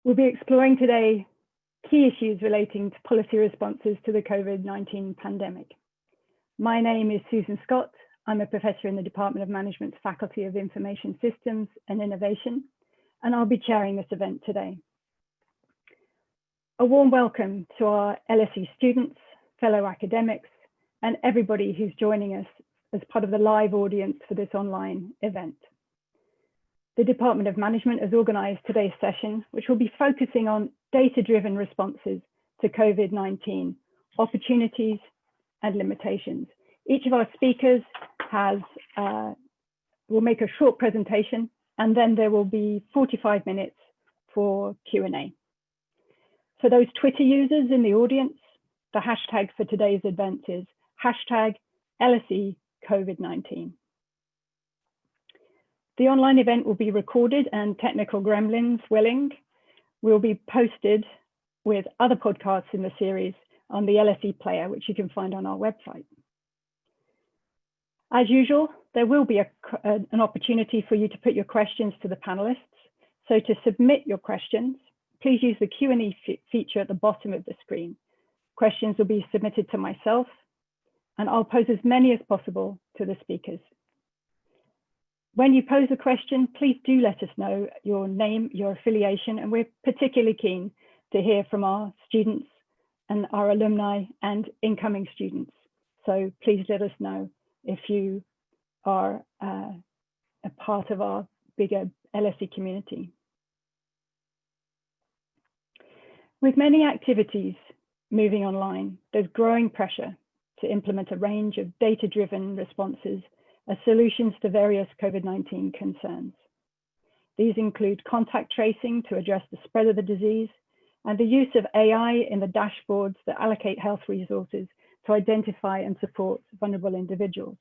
We'll be exploring today key issues relating to policy responses to the COVID-19 pandemic. My name is Susan Scott. I'm a professor in the Department of Management's Faculty of Information Systems and Innovation, and I'll be chairing this event today. A warm welcome to our LSE students, fellow academics, and everybody who's joining us as part of the live audience for this online event. The Department of Management has organised today's session, which will be focusing on data-driven responses to COVID-19, opportunities and limitations. Each of our speakers will make a short presentation, and then there will be 45 minutes for Q&A. For those Twitter users in the audience, the hashtag for today's event is hashtag LSE COVID-19. The online event will be recorded, and technical gremlins willing will be posted with other podcasts in the series on the LSE player, which you can find on our website. As usual, there will be an opportunity for you to put your questions to the panelists. So to submit your questions, please use the Q&A feature at the bottom of the screen. Questions will be submitted to myself, and I'll pose as many as possible to the speakers. When you pose a question, please do let us know your name, your affiliation, and we're particularly keen to hear from our students and our alumni and incoming students. So please let us know if you are a part of our bigger LSE community. With many activities moving online, there's growing pressure to implement a range of data-driven responses as solutions to various COVID-19 concerns. These include contact tracing to address the spread of the disease and the use of AI in the dashboards that allocate health resources to identify and support vulnerable individuals.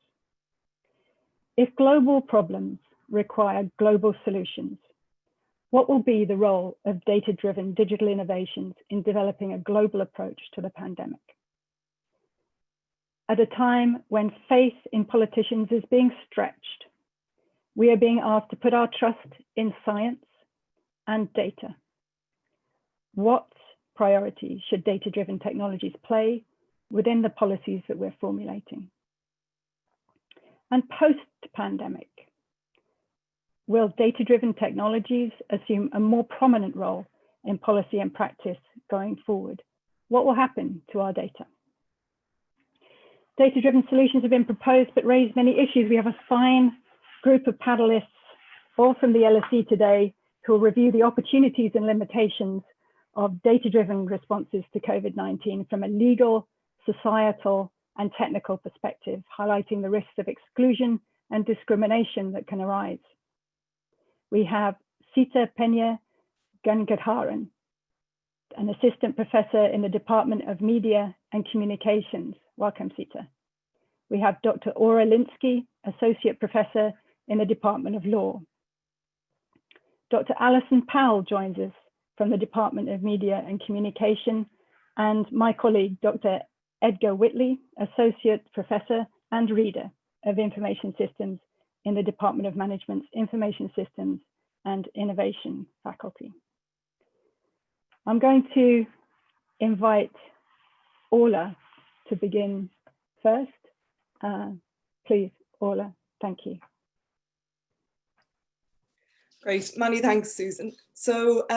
If global problems require global solutions, what will be the role of data-driven digital innovations in developing a global approach to the pandemic? At a time when faith in politicians is being stretched, we are being asked to put our trust in science and data. What priority should data-driven technologies play within the policies that we're formulating? And post-pandemic, will data-driven technologies assume a more prominent role in policy and practice going forward? What will happen to our data? Data-driven solutions have been proposed but raise many issues. We have a fine group of panelists, all from the LSE today, who will review the opportunities and limitations of data-driven responses to COVID-19 from a legal, societal, and technical perspective, highlighting the risks of exclusion and discrimination that can arise. We have Seeta Peña Gangadharan, an assistant professor in the Department of Media and Communications. Welcome, Seeta. We have Dr. Orla Lynskey, associate professor in the Department of Law. Dr. Alison Powell joins us from the Department of Media and Communication, and my colleague, Dr. Edgar Whitley, associate professor and reader of information systems in the Department of Management's Information Systems and Innovation faculty. I'm going to invite Orla to begin first. Please, Orla, thank you. Great, many thanks, Susan. So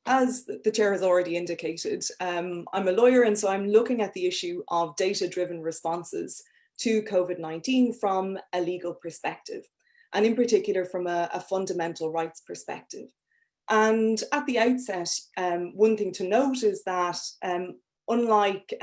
as the chair has already indicated, I'm a lawyer, and so I'm looking at the issue of data-driven responses to COVID-19 from a legal perspective, and in particular from a fundamental rights perspective. And at the outset, one thing to note is that unlike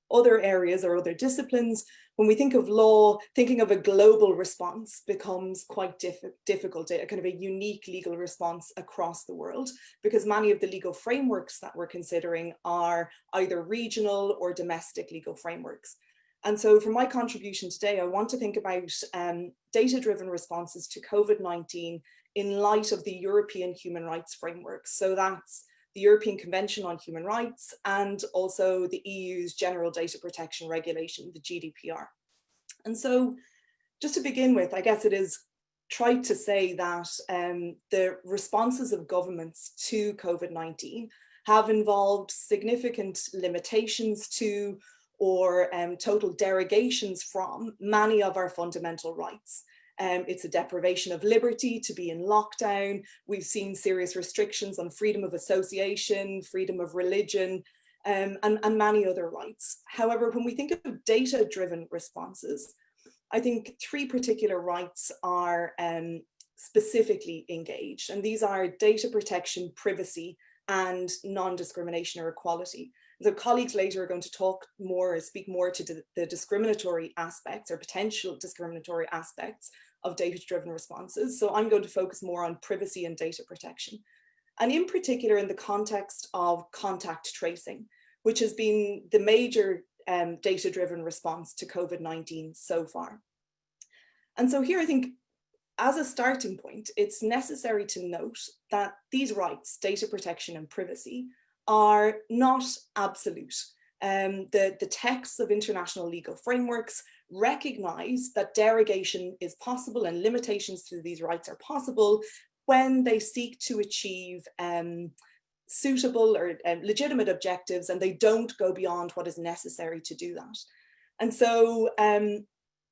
other areas or other disciplines, when we think of law, thinking of a global response becomes quite difficult, a kind of a unique legal response across the world, because many of the legal frameworks that we're considering are either regional or domestic legal frameworks. And so for my contribution today, I want to think about data-driven responses to COVID-19 in light of the European human rights framework. So that's the European Convention on Human Rights and also the EU's General Data Protection Regulation, the GDPR. And so just to begin with, I guess it is tried to say that the responses of governments to COVID-19 have involved significant limitations to or total derogations from many of our fundamental rights. It's a deprivation of liberty to be in lockdown. We've seen serious restrictions on freedom of association, freedom of religion, and many other rights. However, when we think of data-driven responses, I think three particular rights are specifically engaged, and these are data protection, privacy, and non-discrimination or equality. The colleagues later are going to speak more to the discriminatory aspects or potential discriminatory aspects of data-driven responses. So I'm going to focus more on privacy and data protection. And in particular, in the context of contact tracing, which has been the major data-driven response to COVID-19 so far. And so here I think, as a starting point, it's necessary to note that these rights, data protection and privacy, are not absolute. The texts of international legal frameworks recognize that derogation is possible and limitations to these rights are possible when they seek to achieve suitable or legitimate objectives, and they don't go beyond what is necessary to do that. And so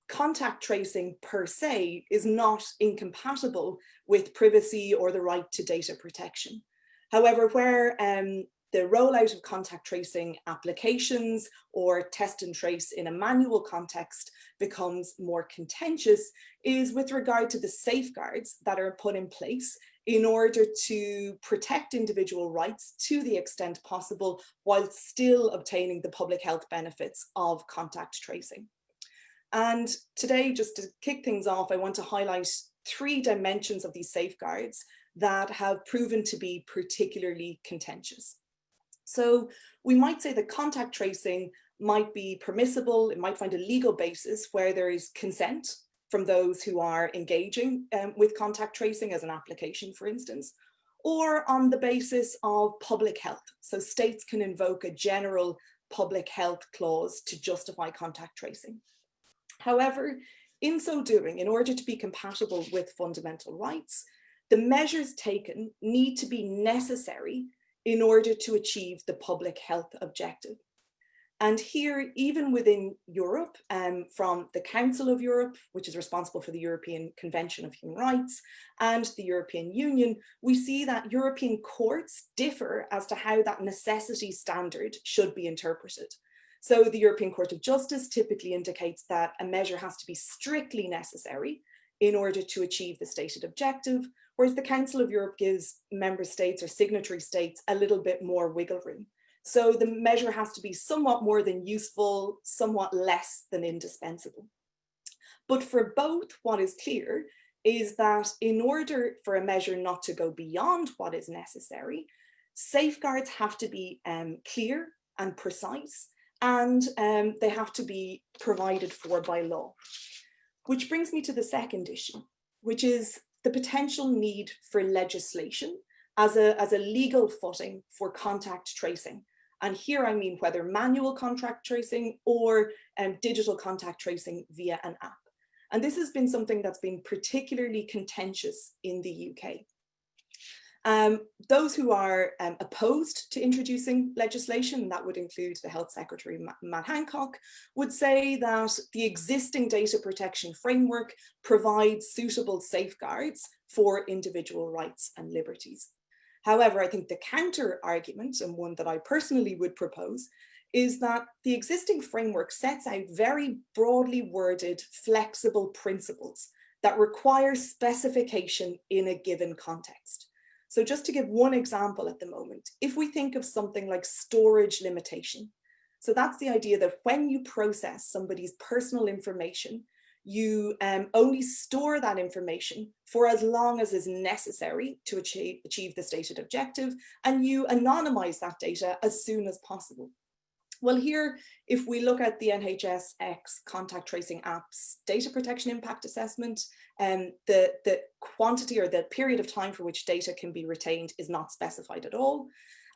contact tracing per se is not incompatible with privacy or the right to data protection. However, where the rollout of contact tracing applications or test and trace in a manual context becomes more contentious is with regard to the safeguards that are put in place in order to protect individual rights to the extent possible while still obtaining the public health benefits of contact tracing. And today, just to kick things off, I want to highlight three dimensions of these safeguards that have proven to be particularly contentious. So we might say that contact tracing might be permissible, it might find a legal basis where there is consent from those who are engaging with contact tracing as an application, for instance, or on the basis of public health. So states can invoke a general public health clause to justify contact tracing. However, in so doing, in order to be compatible with fundamental rights, the measures taken need to be necessary in order to achieve the public health objective. And here, even within Europe, from the Council of Europe, which is responsible for the European Convention of Human Rights, and the European Union, we see that European courts differ as to how that necessity standard should be interpreted. So the European Court of Justice typically indicates that a measure has to be strictly necessary in order to achieve the stated objective, whereas the Council of Europe gives member states or signatory states a little bit more wiggle room. So the measure has to be somewhat more than useful, somewhat less than indispensable. But for both, what is clear is that in order for a measure not to go beyond what is necessary, safeguards have to be clear and precise, and they have to be provided for by law. Which brings me to the second issue, which is the potential need for legislation as a legal footing for contact tracing. And here I mean whether manual contact tracing or digital contact tracing via an app. And this has been something that's been particularly contentious in the UK. Those who are opposed to introducing legislation, that would include the Health Secretary, Matt Hancock, would say that the existing data protection framework provides suitable safeguards for individual rights and liberties. However, I think the counter argument, and one that I personally would propose, is that the existing framework sets out very broadly worded, flexible principles that require specification in a given context. So just to give one example at the moment, if we think of something like storage limitation, so that's the idea that when you process somebody's personal information, you only store that information for as long as is necessary to achieve the stated objective, and you anonymize that data as soon as possible. Well, here, if we look at the NHSX contact tracing app's data protection impact assessment, the quantity or the period of time for which data can be retained is not specified at all.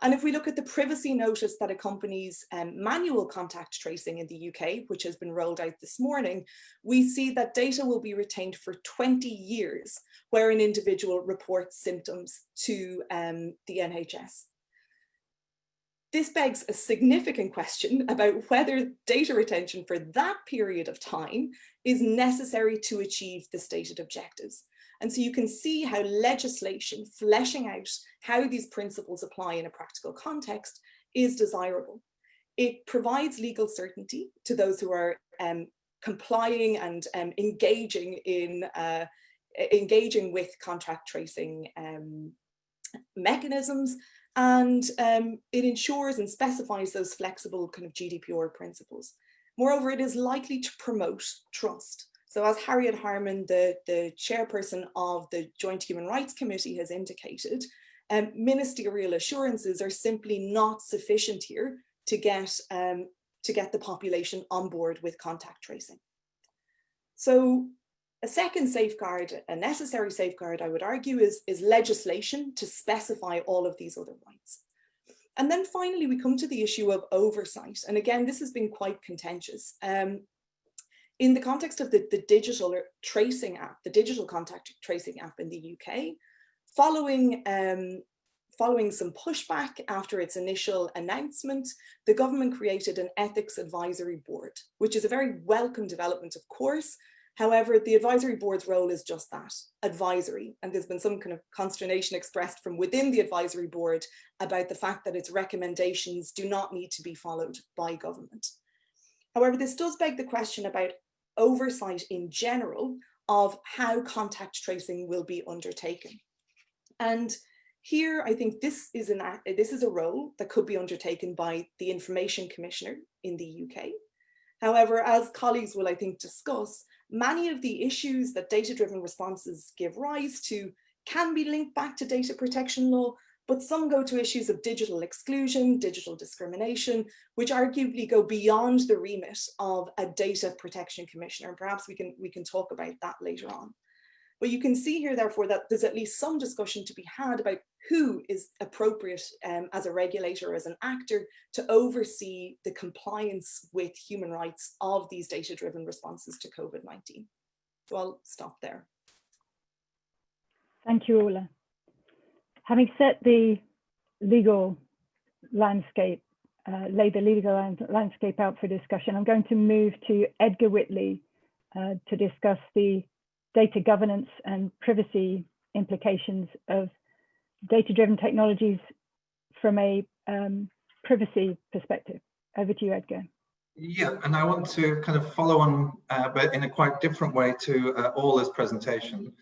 And if we look at the privacy notice that accompanies manual contact tracing in the UK, which has been rolled out this morning, we see that data will be retained for 20 years where an individual reports symptoms to the NHS. This begs a significant question about whether data retention for that period of time is necessary to achieve the stated objectives. And so you can see how legislation fleshing out how these principles apply in a practical context is desirable. It provides legal certainty to those who are complying and engaging with contact tracing mechanisms. And it ensures and specifies those flexible kind of GDPR principles. Moreover, it is likely to promote trust. So as Harriet Harman, the chairperson of the Joint Human Rights Committee has indicated, ministerial assurances are simply not sufficient here to get the population on board with contact tracing. So a second safeguard, a necessary safeguard, I would argue, is legislation to specify all of these other rights. And then finally, we come to the issue of oversight. And again, this has been quite contentious. In the context of the digital tracing app, the digital contact tracing app in the UK, following some pushback after its initial announcement, the government created an ethics advisory board, which is a very welcome development, of course. However, the advisory board's role is just that, advisory. And there's been some kind of consternation expressed from within the advisory board about the fact that its recommendations do not need to be followed by government. However, this does beg the question about oversight in general of how contact tracing will be undertaken. And here, I think this is a role that could be undertaken by the Information Commissioner in the UK. However, as colleagues will, I think, discuss, many of the issues that data-driven responses give rise to can be linked back to data protection law, but some go to issues of digital exclusion, digital discrimination, which arguably go beyond the remit of a data protection commissioner. And perhaps we can talk about that later on. But you can see here, therefore, that there's at least some discussion to be had about who is appropriate as a regulator, as an actor, to oversee the compliance with human rights of these data-driven responses to COVID-19. So I'll stop there. Thank you, Orla. Having set the legal landscape, laid the legal landscape out for discussion, I'm going to move to Edgar Whitley to discuss the data governance and privacy implications of data-driven technologies from a privacy perspective. Over to you, Edgar. Yeah, and I want to kind of follow on, but in a quite different way to Orla's presentation.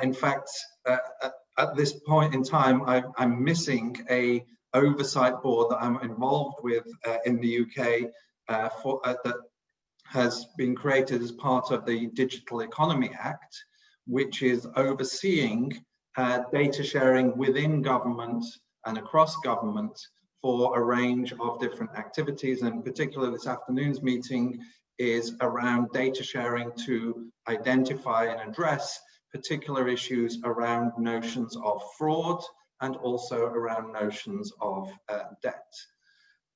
In fact, at this point in time, I'm missing a oversight board that I'm involved with in the UK that has been created as part of the Digital Economy Act, which is overseeing data sharing within government and across government for a range of different activities. And particularly this afternoon's meeting is around data sharing to identify and address particular issues around notions of fraud and also around notions of debt.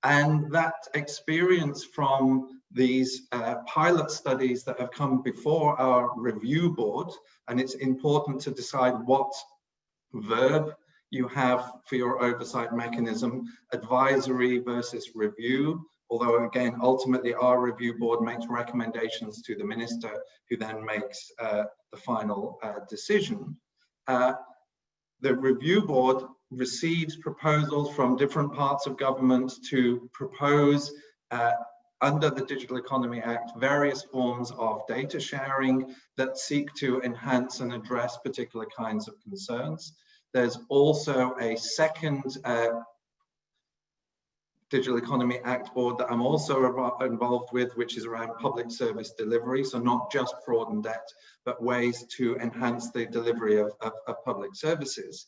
And that experience from these pilot studies that have come before our review board, and it's important to decide what verb you have for your oversight mechanism, advisory versus review, although again, ultimately our review board makes recommendations to the minister who then makes the final decision. The review board receives proposals from different parts of government to propose under the Digital Economy Act various forms of data sharing that seek to enhance and address particular kinds of concerns. There's also a second Digital Economy Act board that I'm also involved with, which is around public service delivery. So not just fraud and debt, but ways to enhance the delivery of public services.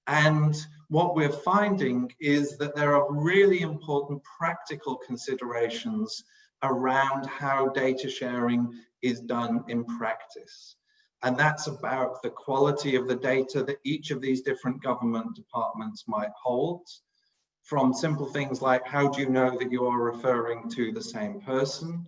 And what we're finding is that there are really important practical considerations around how data sharing is done in practice. And that's about the quality of the data that each of these different government departments might hold, from simple things like, how do you know that you are referring to the same person?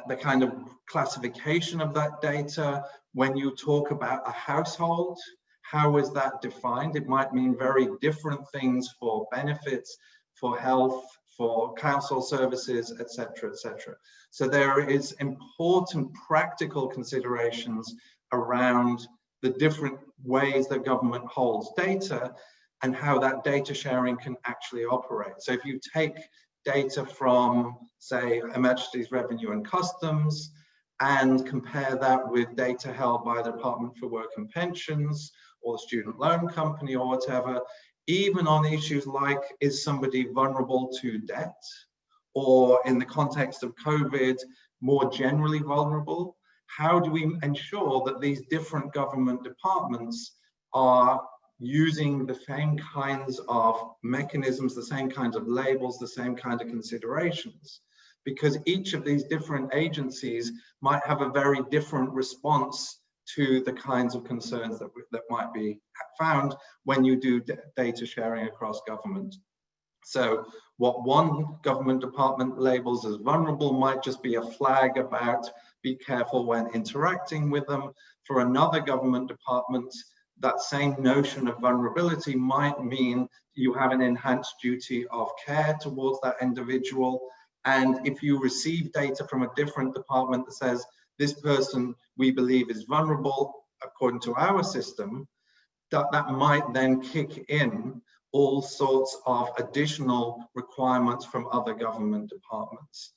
The kind of classification of that data. When you talk about a household, how is that defined? It might mean very different things for benefits, for health, for council services, etc., etc. So there is important practical considerations around the different ways that government holds data and how that data sharing can actually operate. So if you take data from, say, Her Majesty's Revenue and Customs and compare that with data held by the Department for Work and Pensions or the Student Loan Company or whatever, even on issues like, is somebody vulnerable to debt, or in the context of COVID, more generally vulnerable, how do we ensure that these different government departments are using the same kinds of mechanisms, the same kinds of labels, the same kind of considerations? Because each of these different agencies might have a very different response to the kinds of concerns that might be found when you do data sharing across government. So what one government department labels as vulnerable might just be a flag about be careful when interacting with them. For another government department, that same notion of vulnerability might mean you have an enhanced duty of care towards that individual. And if you receive data from a different department that says, this person we believe is vulnerable according to our system, that might then kick in all sorts of additional requirements from other government departments.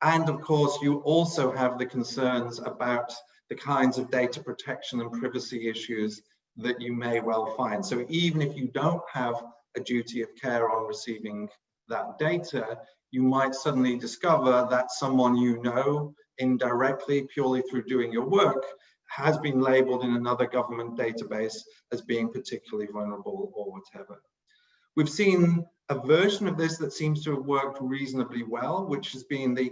And of course, you also have the concerns about the kinds of data protection and privacy issues that you may well find. So even if you don't have a duty of care on receiving that data, you might suddenly discover that someone you know indirectly, purely through doing your work, has been labeled in another government database as being particularly vulnerable or whatever. We've seen a version of this that seems to have worked reasonably well, which has been the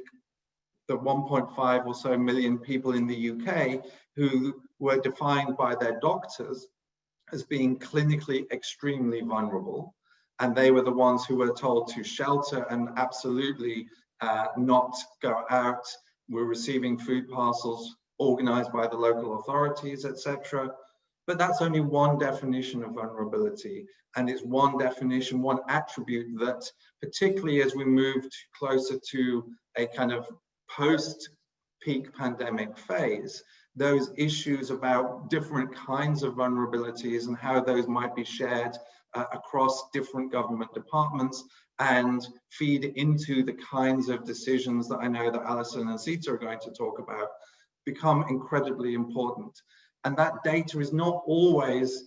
1.5 or so million people in the UK who were defined by their doctors as being clinically extremely vulnerable. And they were the ones who were told to shelter and absolutely not go out. We're receiving food parcels organized by the local authorities, etc. But that's only one definition of vulnerability. And it's one definition, one attribute that, particularly as we move closer to a kind of post-peak pandemic phase, those issues about different kinds of vulnerabilities and how those might be shared across different government departments and feed into the kinds of decisions that I know that Alison and Seeta are going to talk about become incredibly important. And that data is not always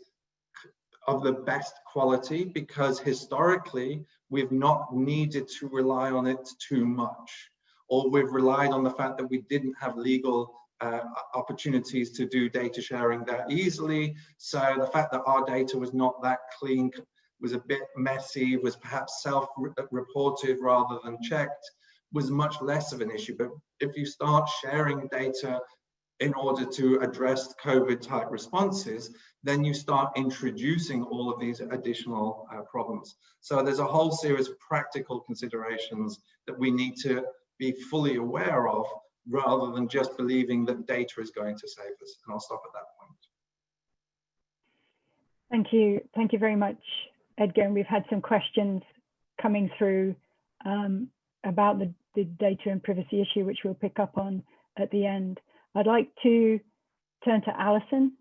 of the best quality because historically we've not needed to rely on it too much, or we've relied on the fact that we didn't have legal opportunities to do data sharing that easily. So the fact that our data was not that clean, was a bit messy, was perhaps self-reported rather than checked, was much less of an issue. But if you start sharing data in order to address COVID type responses, then you start introducing all of these additional problems. So there's a whole series of practical considerations that we need to be fully aware of, rather than just believing that data is going to save us. And I'll stop at that point. Thank you. Thank you very much, Edgar. And we've had some questions coming through about the data and privacy issue, which we'll pick up on at the end. I'd like to turn to Alison,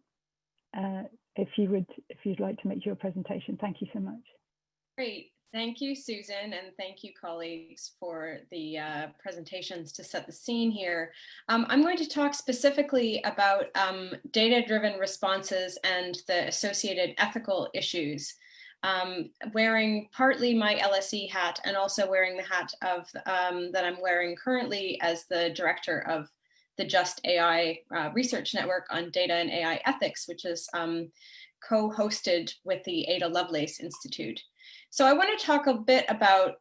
if you'd like to make your presentation. Thank you so much. Great. Thank you, Susan, and thank you, colleagues, for the presentations to set the scene here. I'm going to talk specifically about data-driven responses and the associated ethical issues, wearing partly my LSE hat and also wearing the hat of that I'm wearing currently as the director of the Just AI Research Network on Data and AI Ethics, which is co-hosted with the Ada Lovelace Institute. So I want to talk a bit about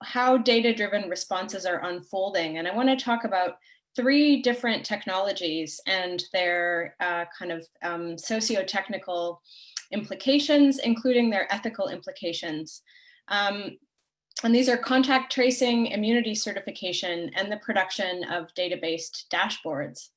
how data-driven responses are unfolding, and I want to talk about 3 different technologies and their kind of socio-technical implications, including their ethical implications. And these are contact tracing, immunity certification, and the production of data-based dashboards.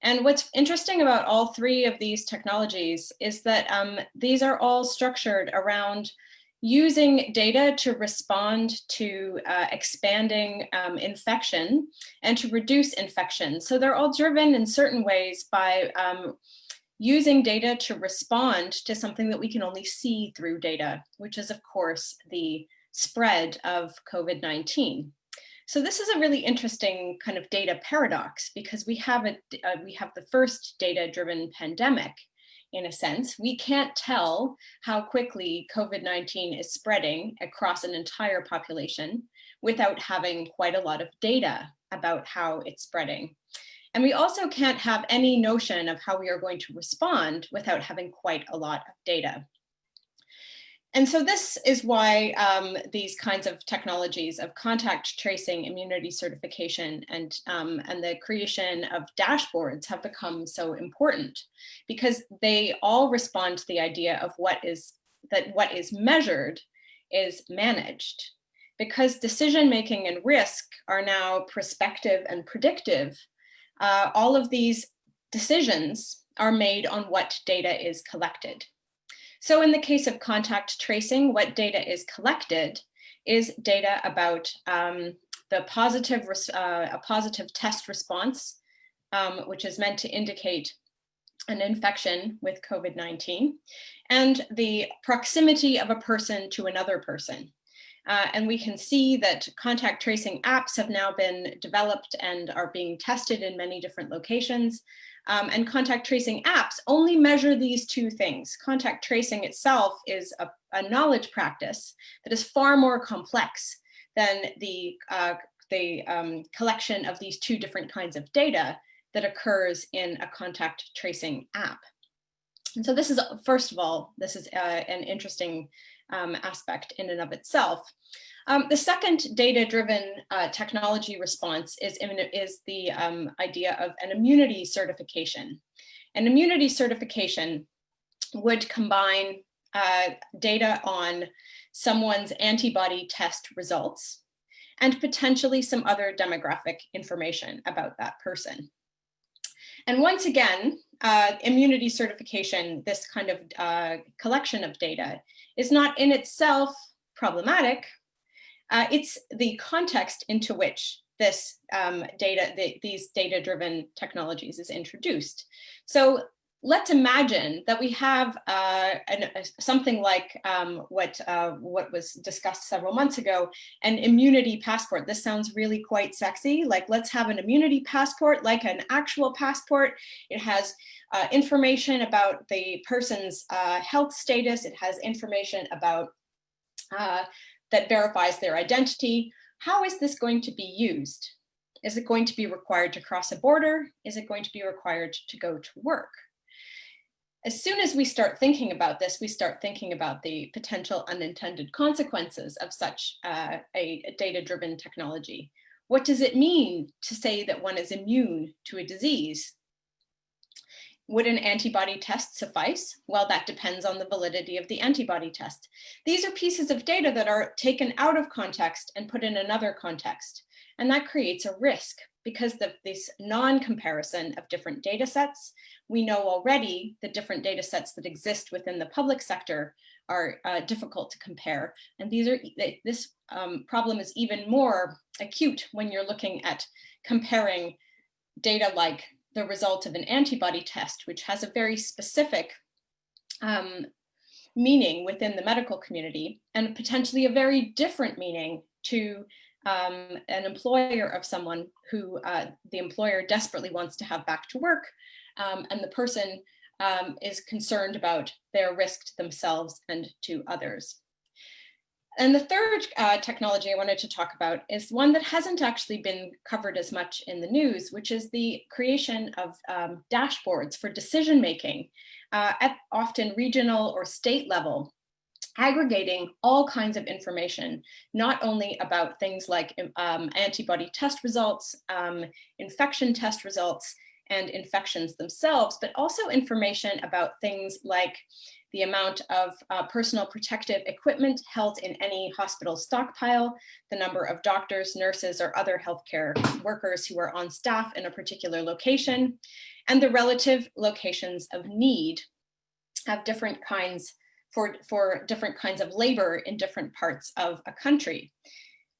And what's interesting about all 3 of these technologies is that these are all structured around using data to respond to expanding infection and to reduce infection. So they're all driven in certain ways by using data to respond to something that we can only see through data, which is of course the spread of COVID-19. So this is a really interesting kind of data paradox, because we have the first data-driven pandemic. In a sense, we can't tell how quickly COVID-19 is spreading across an entire population without having quite a lot of data about how it's spreading. And we also can't have any notion of how we are going to respond without having quite a lot of data. And so this is why these kinds of technologies of contact tracing, immunity certification, and the creation of dashboards have become so important, because they all respond to the idea of what is measured is managed. Because decision-making and risk are now prospective and predictive, all of these decisions are made on what data is collected. So in the case of contact tracing, what data is collected is data about a positive test response, which is meant to indicate an infection with COVID-19, and the proximity of a person to another person. And we can see that contact tracing apps have now been developed and are being tested in many different locations. And contact tracing apps only measure these 2 things. Contact tracing itself is a knowledge practice that is far more complex than the collection of these 2 different kinds of data that occurs in a contact tracing app. And so this is, first of all, this is an interesting aspect in and of itself. The second data-driven technology response is the idea of an immunity certification. An immunity certification would combine data on someone's antibody test results and potentially some other demographic information about that person. And once again, immunity certification, this kind of collection of data, is not in itself problematic. It's the context into which this these data-driven technologies is introduced. So let's imagine that we have something like what was discussed several months ago, an immunity passport. This sounds really quite sexy. Like, let's have an immunity passport, like an actual passport. It has information about the person's health status. It has information about that verifies their identity. How is this going to be used? Is it going to be required to cross a border? Is it going to be required to go to work? As soon as we start thinking about this, we start thinking about the potential unintended consequences of such a data-driven technology. What does it mean to say that one is immune to a disease? Would an antibody test suffice? Well, that depends on the validity of the antibody test. These are pieces of data that are taken out of context and put in another context. And that creates a risk, because this non-comparison of different data sets, we know already the different data sets that exist within the public sector are difficult to compare. And this problem is even more acute when you're looking at comparing data like the result of an antibody test, which has a very specific meaning within the medical community, and potentially a very different meaning to an employer of someone who the employer desperately wants to have back to work, and the person is concerned about their risk to themselves and to others. And the third technology I wanted to talk about is one that hasn't actually been covered as much in the news, which is the creation of dashboards for decision-making at often regional or state level, aggregating all kinds of information, not only about things like antibody test results, infection test results, and infections themselves, but also information about things like the amount of personal protective equipment held in any hospital stockpile, the number of doctors, nurses, or other healthcare workers who are on staff in a particular location, and the relative locations of need of different kinds for different kinds of labor in different parts of a country.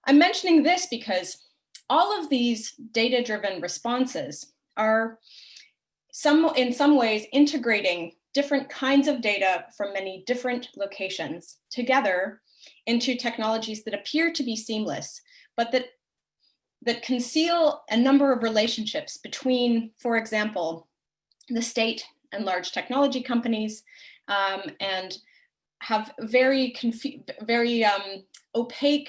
I'm mentioning this because all of these data-driven responses are in some ways integrating different kinds of data from many different locations together into technologies that appear to be seamless, but that conceal a number of relationships between, for example, the state and large technology companies, and have very opaque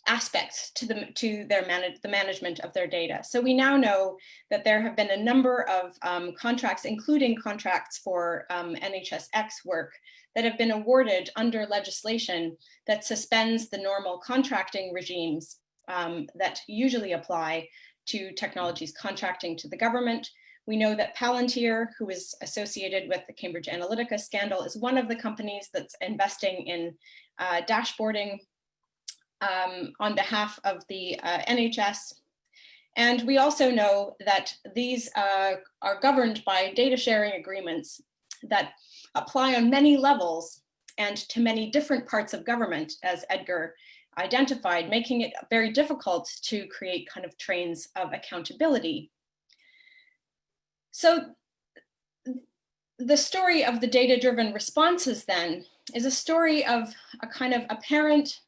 aspects to the management of their data. So we now know that there have been a number of contracts, including contracts for NHSX work, that have been awarded under legislation that suspends the normal contracting regimes that usually apply to technologies contracting to the government. We know that Palantir, who is associated with the Cambridge Analytica scandal, is one of the companies that's investing in dashboarding on behalf of the NHS. And we also know that these are governed by data sharing agreements that apply on many levels and to many different parts of government, as Edgar identified, making it very difficult to create kind of trains of accountability. So the story of the data-driven responses then is a story of a kind of apparent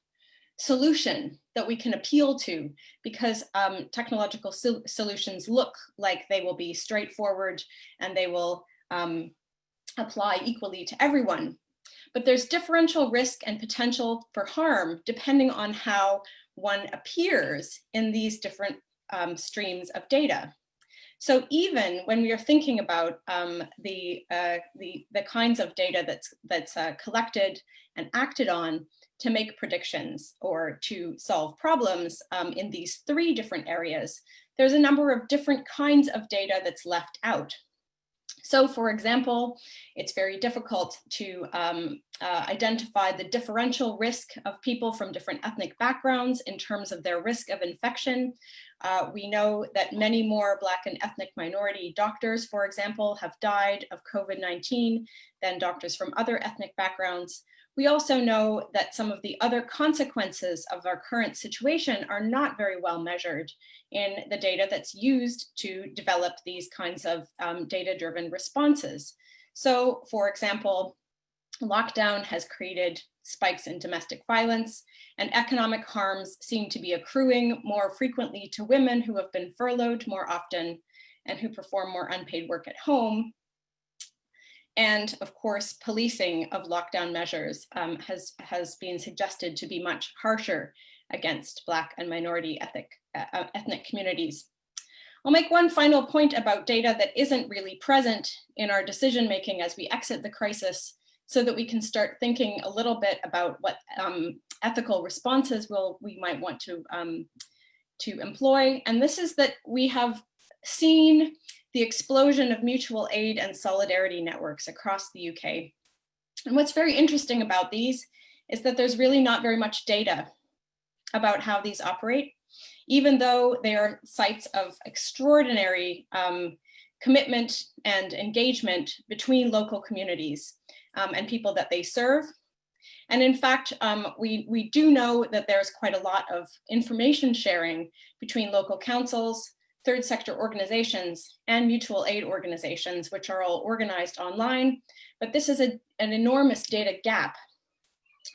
solution that we can appeal to, because technological solutions look like they will be straightforward and they will apply equally to everyone. But there's differential risk and potential for harm depending on how one appears in these different streams of data. So even when we are thinking about the kinds of data that's collected and acted on to make predictions or to solve problems in these three different areas, there's a number of different kinds of data that's left out. So for example, it's very difficult to identify the differential risk of people from different ethnic backgrounds in terms of their risk of infection. We know that many more Black and ethnic minority doctors, for example, have died of COVID-19 than doctors from other ethnic backgrounds. We also know that some of the other consequences of our current situation are not very well measured in the data that's used to develop these kinds of data-driven responses. So, for example, lockdown has created spikes in domestic violence, and economic harms seem to be accruing more frequently to women who have been furloughed more often and who perform more unpaid work at home. And of course, policing of lockdown measures has been suggested to be much harsher against Black and minority ethnic communities. I'll make one final point about data that isn't really present in our decision-making as we exit the crisis, so that we can start thinking a little bit about what ethical responses we might want to employ. And this is that we have seen the explosion of mutual aid and solidarity networks across the UK. And what's very interesting about these is that there's really not very much data about how these operate, even though they are sites of extraordinary commitment and engagement between local communities and people that they serve. And in fact, we do know that there's quite a lot of information sharing between local councils, third sector organizations, and mutual aid organizations, which are all organized online. But this is an enormous data gap.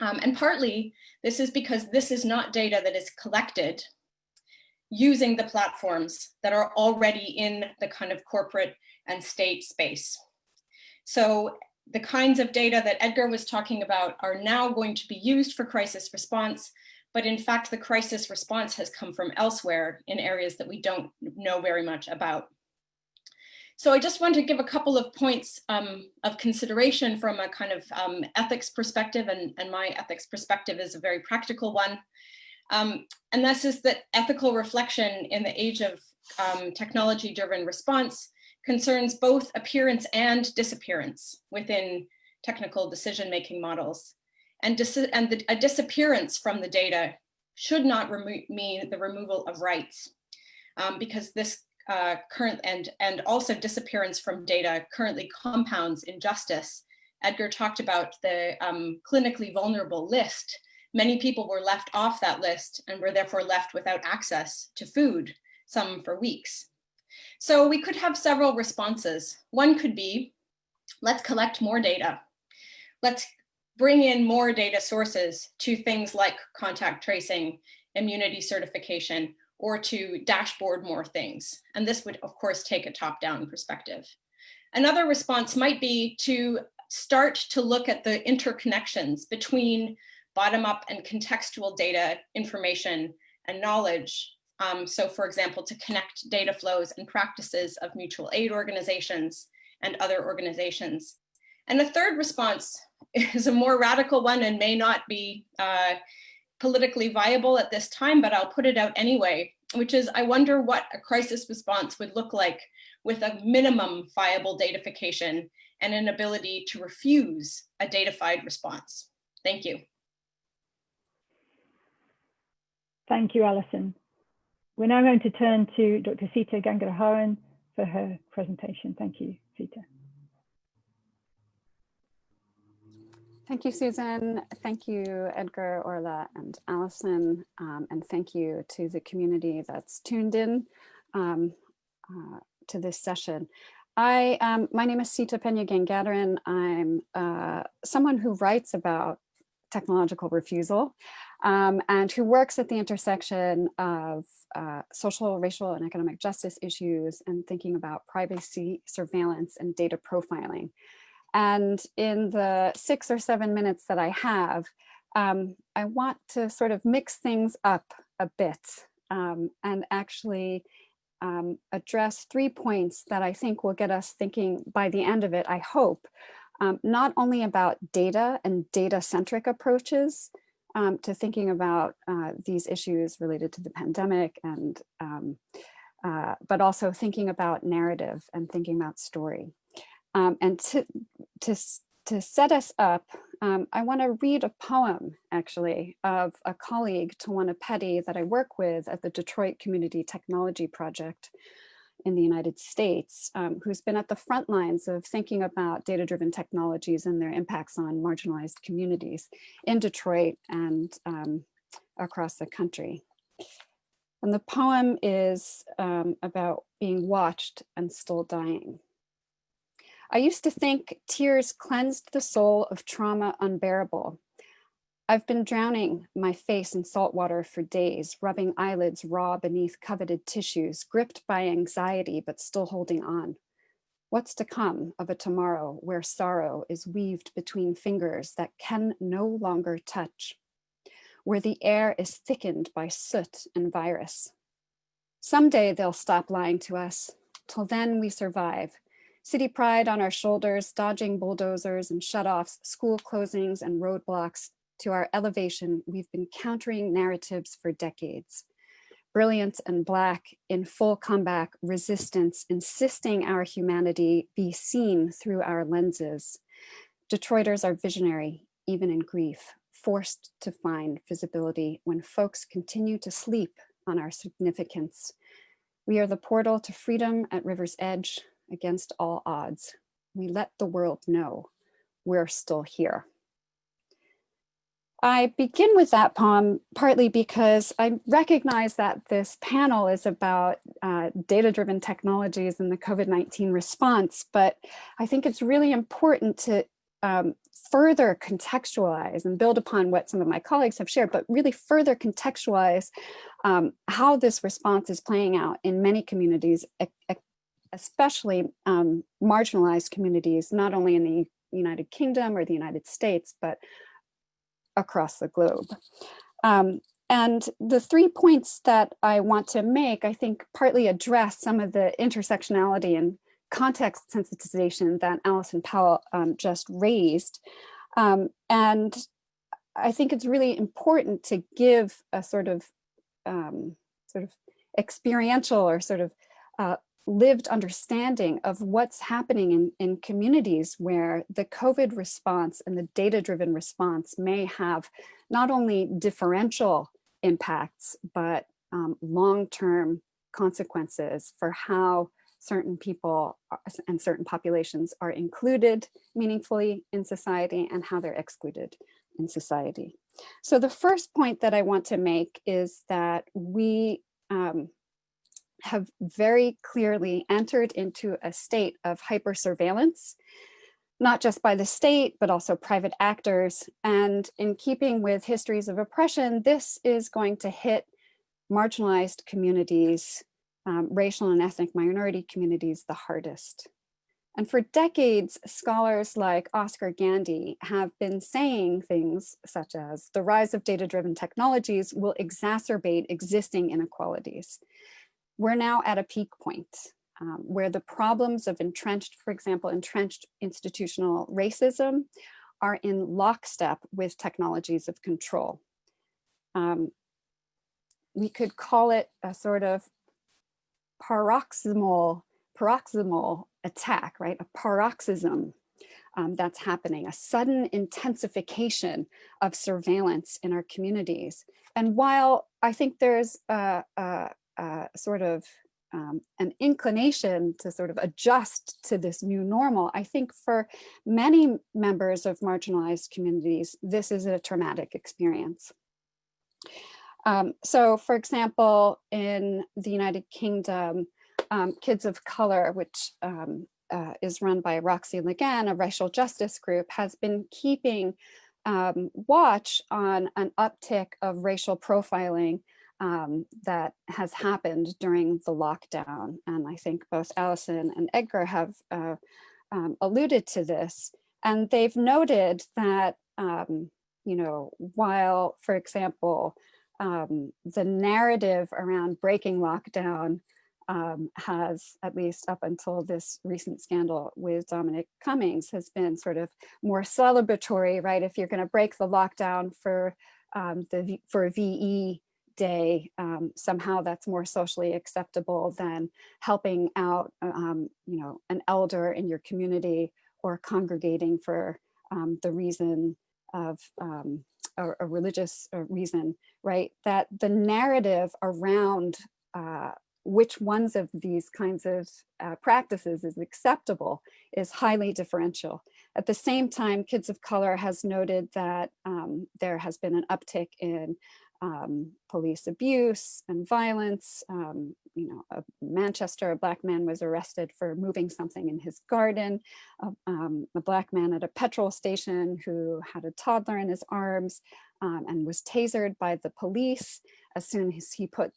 And partly this is because this is not data that is collected using the platforms that are already in the kind of corporate and state space. So the kinds of data that Edgar was talking about are now going to be used for crisis response, but in fact, the crisis response has come from elsewhere in areas that we don't know very much about. So I just want to give a couple of points of consideration from a kind of ethics perspective, and my ethics perspective is a very practical one. And this is that ethical reflection in the age of technology-driven response concerns both appearance and disappearance within technical decision-making models. And a disappearance from the data should not mean the removal of rights, because this current and also disappearance from data currently compounds injustice. Edgar talked about the clinically vulnerable list. Many people were left off that list and were therefore left without access to food, some for weeks. So we could have several responses. One could be, let's collect more data. Let's bring in more data sources to things like contact tracing, immunity certification, or to dashboard more things. And this would, of course, take a top-down perspective. Another response might be to start to look at the interconnections between bottom-up and contextual data, information, and knowledge. So for example, to connect data flows and practices of mutual aid organizations and other organizations. And a third response is a more radical one and may not be politically viable at this time, but I'll put it out anyway, which is I wonder what a crisis response would look like with a minimum viable datafication and an ability to refuse a datafied response. Thank you. Thank you, Alison. We're now going to turn to Dr. Seeta Gangadharan for her presentation. Thank you, Seeta. Thank you, Susan. Thank you, Edgar, Orla, and Alison. And thank you to the community that's tuned in to this session. My name is Seeta Peña Gangadharan. I'm someone who writes about technological refusal and who works at the intersection of social, racial, and economic justice issues and thinking about privacy, surveillance, and data profiling. And in the 6 or 7 minutes that I have, I want to sort of mix things up a bit and actually address 3 points that I think will get us thinking by the end of it, I hope, not only about data and data-centric approaches to thinking about these issues related to the pandemic, and but also thinking about narrative and thinking about story. And to set us up, I want to read a poem, actually, of a colleague, Tawana Petty, that I work with at the Detroit Community Technology Project in the United States, who's been at the front lines of thinking about data-driven technologies and their impacts on marginalized communities in Detroit and across the country. And the poem is about being watched and still dying. I used to think tears cleansed the soul of trauma unbearable. I've been drowning my face in salt water for days, rubbing eyelids raw beneath coveted tissues, gripped by anxiety, but still holding on. What's to come of a tomorrow where sorrow is weaved between fingers that can no longer touch, where the air is thickened by soot and virus? Someday they'll stop lying to us. Till then we survive. City pride on our shoulders, dodging bulldozers and shutoffs, school closings and roadblocks. To our elevation, we've been countering narratives for decades. Brilliant and Black, in full comeback, resistance, insisting our humanity be seen through our lenses. Detroiters are visionary, even in grief, forced to find visibility when folks continue to sleep on our significance. We are the portal to freedom at river's edge. Against all odds, we let the world know we're still here. I begin with that poem partly because I recognize that this panel is about data-driven technologies and the COVID-19 response, but I think it's really important to further contextualize and build upon what some of my colleagues have shared, but really further contextualize how this response is playing out in many communities, especially marginalized communities, not only in the United Kingdom or the United States, but across the globe. And the 3 points that I want to make, I think, partly address some of the intersectionality and context sensitization that Alison Powell just raised. And I think it's really important to give a sort of experiential or sort of lived understanding of what's happening in communities where the COVID response and the data-driven response may have not only differential impacts, but long-term consequences for how certain people and certain populations are included meaningfully in society and how they're excluded in society. So the first point that I want to make is that we have very clearly entered into a state of hyper-surveillance, not just by the state, but also private actors. And in keeping with histories of oppression, this is going to hit marginalized communities, racial and ethnic minority communities the hardest. And for decades, scholars like Oscar Gandy have been saying things such as the rise of data-driven technologies will exacerbate existing inequalities. We're now at a peak point where the problems of for example, entrenched institutional racism are in lockstep with technologies of control. We could call it a sort of paroxysmal attack, right? A paroxysm that's happening, a sudden intensification of surveillance in our communities. And while I think there's sort of an inclination to sort of adjust to this new normal, I think for many members of marginalized communities, this is a traumatic experience. So for example, in the United Kingdom, Kids of Color, which is run by Roxy Ligan, a racial justice group, has been keeping watch on an uptick of racial profiling that has happened during the lockdown. And I think both Alison and Edgar have alluded to this. And they've noted that, you know, while, for example, the narrative around breaking lockdown has, at least up until this recent scandal with Dominic Cummings, has been sort of more celebratory, right? If you're going to break the lockdown for VE Day, somehow that's more socially acceptable than helping out, you know, an elder in your community or congregating for the reason of a religious reason, right? That the narrative around which ones of these kinds of practices is acceptable is highly differential. At the same time, Kids of Color has noted that there has been an uptick in police abuse and violence. You know, Manchester, a Black man was arrested for moving something in his garden. A Black man at a petrol station who had a toddler in his arms and was tasered by the police as soon as he put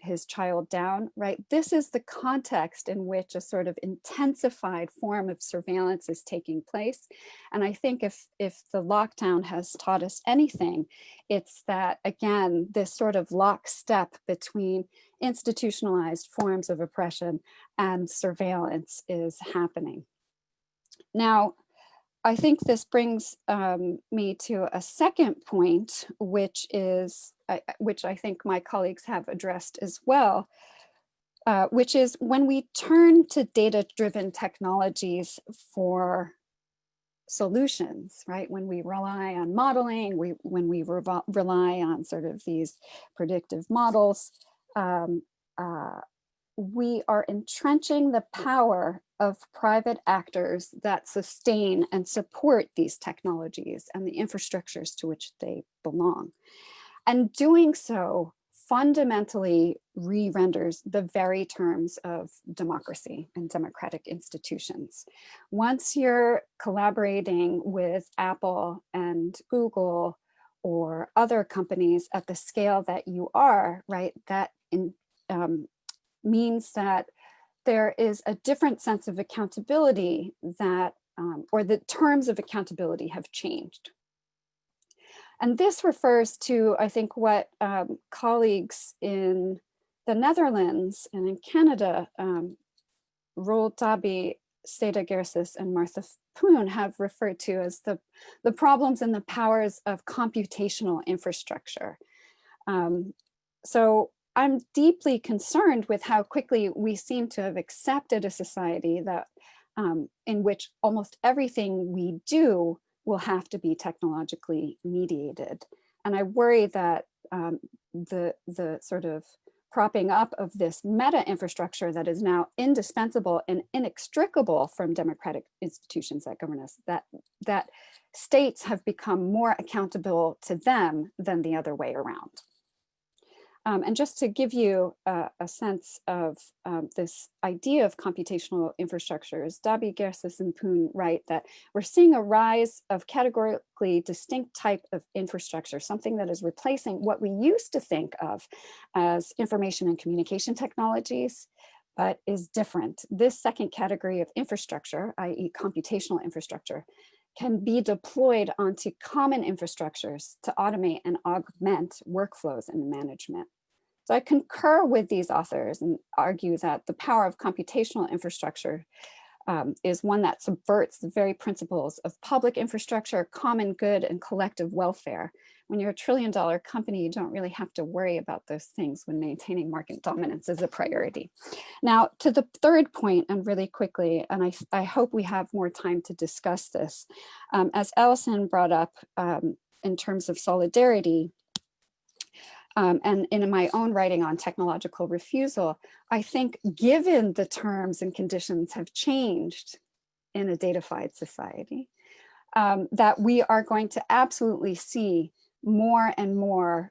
his child down, right? This is the context in which a sort of intensified form of surveillance is taking place. And I think if the lockdown has taught us anything, it's that, again, this sort of lockstep between institutionalized forms of oppression and surveillance is happening. Now, I think this brings me to a second point, which I think my colleagues have addressed as well, which is when we turn to data-driven technologies for solutions, right? When we rely on modeling, when we rely on sort of these predictive models, we are entrenching the power of private actors that sustain and support these technologies and the infrastructures to which they belong. And doing so fundamentally re-renders the very terms of democracy and democratic institutions. Once you're collaborating with Apple and Google or other companies at the scale that you are, right, that means that there is a different sense of accountability that or the terms of accountability have changed. And this refers to, I think, what colleagues in the Netherlands and in Canada, Roel Tabi, Seeta Gerses, and Martha Poon have referred to as the problems and the powers of computational infrastructure. So I'm deeply concerned with how quickly we seem to have accepted a society that in which almost everything we do will have to be technologically mediated. And I worry that the sort of propping up of this meta infrastructure that is now indispensable and inextricable from democratic institutions that govern us, that states have become more accountable to them than the other way around. And just to give you a sense of this idea of computational infrastructures, Tabi, Gerses, and Poon write that we're seeing a rise of categorically distinct type of infrastructure, something that is replacing what we used to think of as information and communication technologies, but is different. This second category of infrastructure, i.e. computational infrastructure, can be deployed onto common infrastructures to automate and augment workflows and management. So I concur with these authors and argue that the power of computational infrastructure is one that subverts the very principles of public infrastructure, common good, and collective welfare. When you're $1 trillion company, you don't really have to worry about those things when maintaining market dominance is a priority. Now, to the third point, and really quickly, and I hope we have more time to discuss this, as Alison brought up in terms of solidarity, and in my own writing on technological refusal, I think given the terms and conditions have changed in a datafied society, that we are going to absolutely see more and more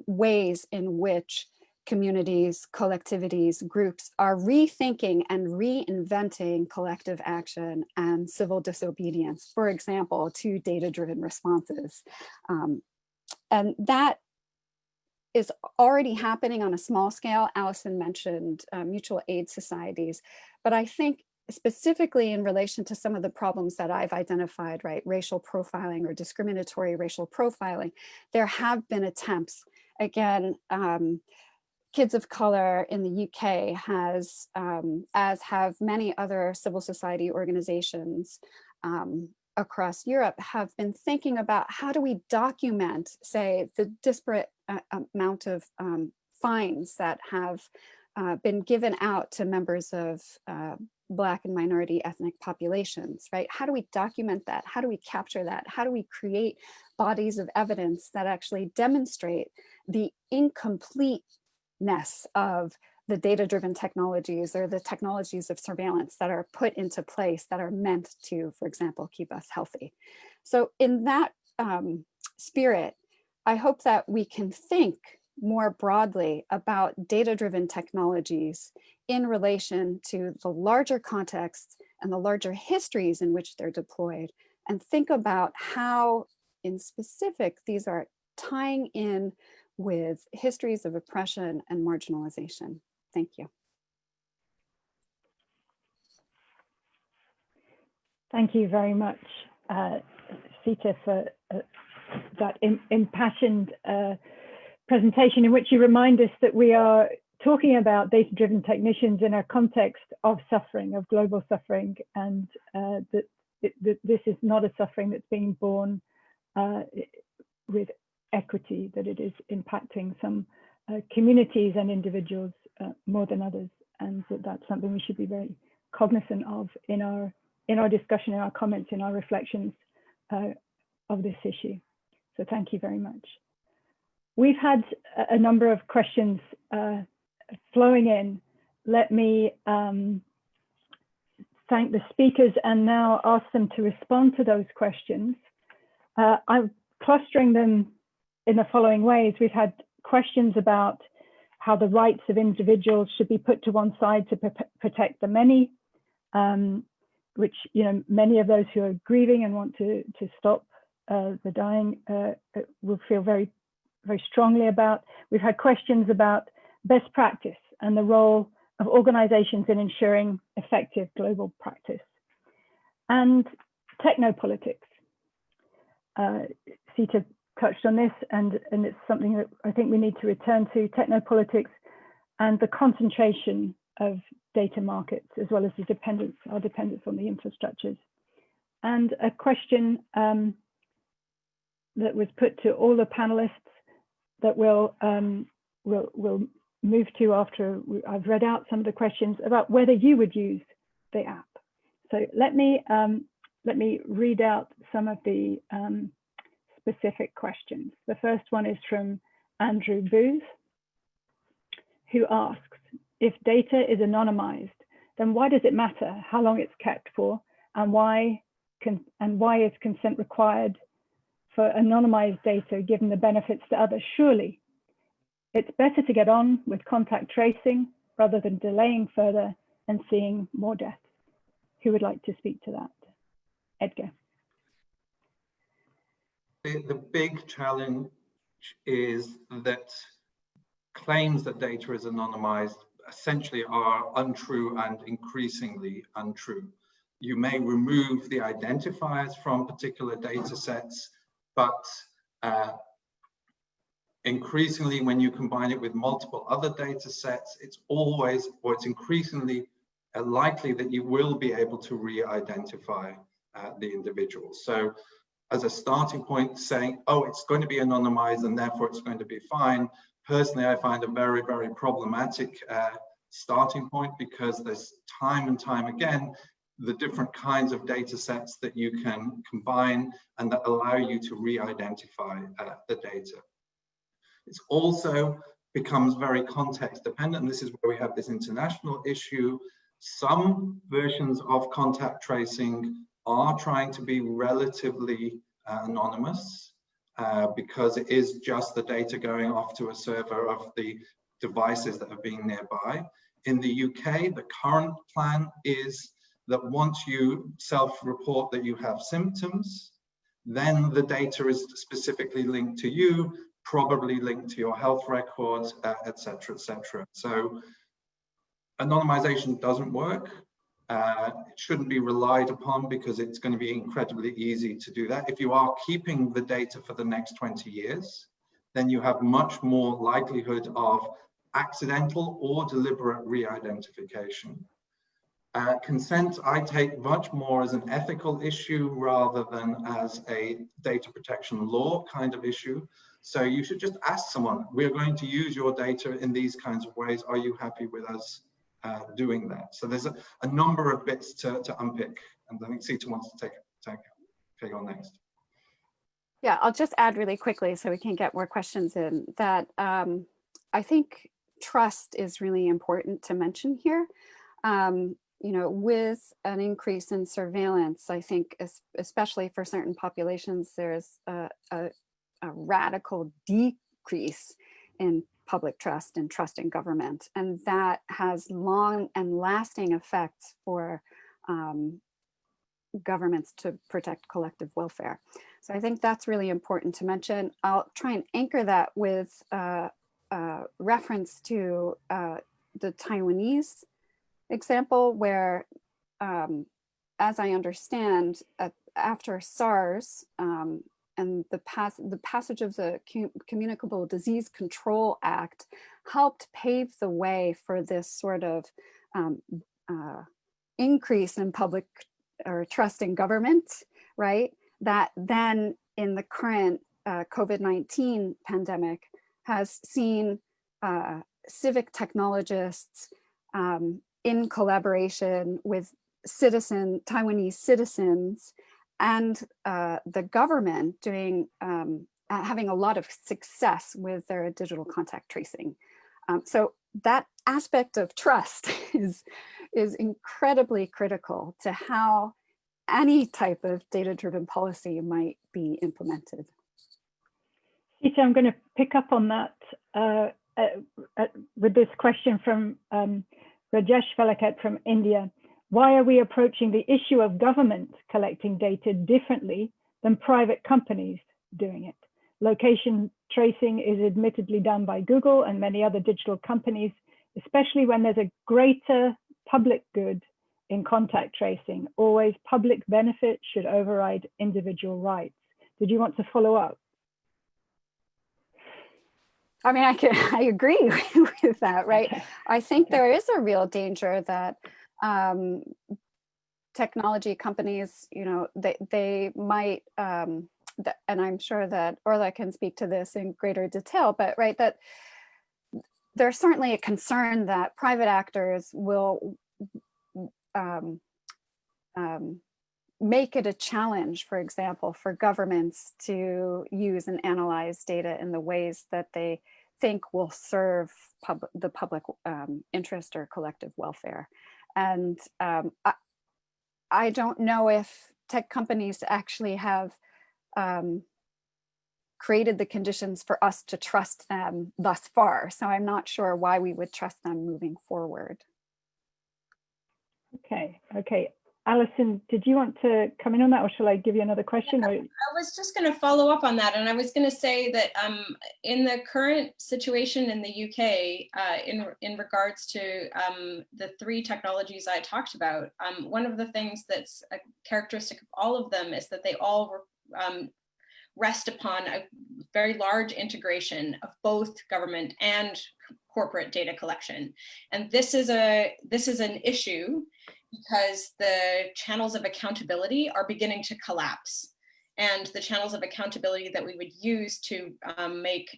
ways in which communities, collectivities, groups are rethinking and reinventing collective action and civil disobedience, for example, to data-driven responses. And that is already happening on a small scale. Alison mentioned mutual aid societies, but I think specifically in relation to some of the problems that I've identified, right, racial profiling or discriminatory racial profiling, there have been attempts. Again, Kids of Color in the UK has, as have many other civil society organizations across Europe, have been thinking about how do we document, say, the disparate amount of fines that have been given out to members of Black and minority ethnic populations, right? How do we document that? How do we capture that? How do we create bodies of evidence that actually demonstrate the incompleteness of the data-driven technologies or the technologies of surveillance that are put into place that are meant to, for example, keep us healthy? So in that spirit, I hope that we can think more broadly about data-driven technologies in relation to the larger context and the larger histories in which they're deployed, and think about how, in specific, these are tying in with histories of oppression and marginalization. Thank you. Thank you very much, Seeta, for that impassioned presentation in which you remind us that we are talking about data-driven technicians in a context of suffering, of global suffering, and that this is not a suffering that's being borne with equity, that it is impacting some communities and individuals more than others, and that that's something we should be very cognizant of in our discussion, in our comments, in our reflections of this issue. So thank you very much. We've had a number of questions flowing in. Let me thank the speakers and now ask them to respond to those questions. I'm clustering them in the following ways. We've had questions about how the rights of individuals should be put to one side to protect the many, which, you know, many of those who are grieving and want to stop the dying will feel very strongly about. We've had questions about best practice and the role of organizations in ensuring effective global practice. And technopolitics. Seeta touched on this, and it's something that I think we need to return to, technopolitics and the concentration of data markets, as well as the dependence on the infrastructures. And a question that was put to all the panelists that we'll move to after I've read out some of the questions about whether you would use the app. So let me read out some of the specific questions. The first one is from Andrew Booth, who asks, if data is anonymized, then why does it matter how long it's kept for, and why is consent required for anonymized data given the benefits to others? Surely it's better to get on with contact tracing rather than delaying further and seeing more deaths. Who would like to speak to that? Edgar. The big challenge is that claims that data is anonymized essentially are untrue and increasingly untrue. You may remove the identifiers from particular data sets, but increasingly when you combine it with multiple other data sets, it's always, or it's increasingly likely that you will be able to re-identify the individual. So as a starting point, saying, oh, it's going to be anonymized and therefore it's going to be fine, personally, I find a very, very problematic starting point, because there's time and time again, the different kinds of data sets that you can combine and that allow you to re-identify the data. It also becomes very context dependent, and this is where we have this international issue. Some versions of contact tracing are trying to be relatively anonymous because it is just the data going off to a server of the devices that are being nearby. In the UK, the current plan is that once you self-report that you have symptoms, then the data is specifically linked to you, probably linked to your health records, et cetera, et cetera. So anonymization doesn't work. It shouldn't be relied upon because it's going to be incredibly easy to do that. If you are keeping the data for the next 20 years, then you have much more likelihood of accidental or deliberate re-identification. Consent, I take much more as an ethical issue rather than as a data protection law kind of issue. So you should just ask someone, we're going to use your data in these kinds of ways. Are you happy with us doing that? So there's a number of bits to unpick, and I think Seeta wants to take on next. Yeah, I'll just add really quickly so we can get more questions in that I think trust is really important to mention here. You know, with an increase in surveillance, I think especially for certain populations, there's a radical decrease in public trust and trust in government. And that has long and lasting effects for governments to protect collective welfare. So I think that's really important to mention. I'll try and anchor that with reference to the Taiwanese example where, as I understand, after SARS and the passage of the Communicable Disease Control Act helped pave the way for this sort of increase in public or trust in government, right? That then in the current COVID-19 pandemic has seen civic technologists in collaboration with Taiwanese citizens and the government doing having a lot of success with their digital contact tracing. So that aspect of trust is incredibly critical to how any type of data-driven policy might be implemented. Seeta, I'm going to pick up on that with this question from Rajesh Velakat from India. Why are we approaching the issue of government collecting data differently than private companies doing it? Location tracing is admittedly done by Google and many other digital companies, especially when there's a greater public good in contact tracing. Always public benefit should override individual rights. Did you want to follow up? I mean, I agree with that, right? Okay. I think there is a real danger that technology companies, you know, they might, and I'm sure that Orla can speak to this in greater detail, but right, that there's certainly a concern that private actors will make it a challenge, for example, for governments to use and analyze data in the ways that they think will serve the public interest or collective welfare. And I don't know if tech companies actually have created the conditions for us to trust them thus far. So I'm not sure why we would trust them moving forward. Okay. Alison, did you want to come in on that, or shall I give you another question? Yeah, I was just going to follow up on that, and I was going to say that in the current situation in the UK, in regards to the 3 technologies I talked about, one of the things that's a characteristic of all of them is that they all rest upon a very large integration of both government and corporate data collection, and this is an issue because the channels of accountability are beginning to collapse. And the channels of accountability that we would use to make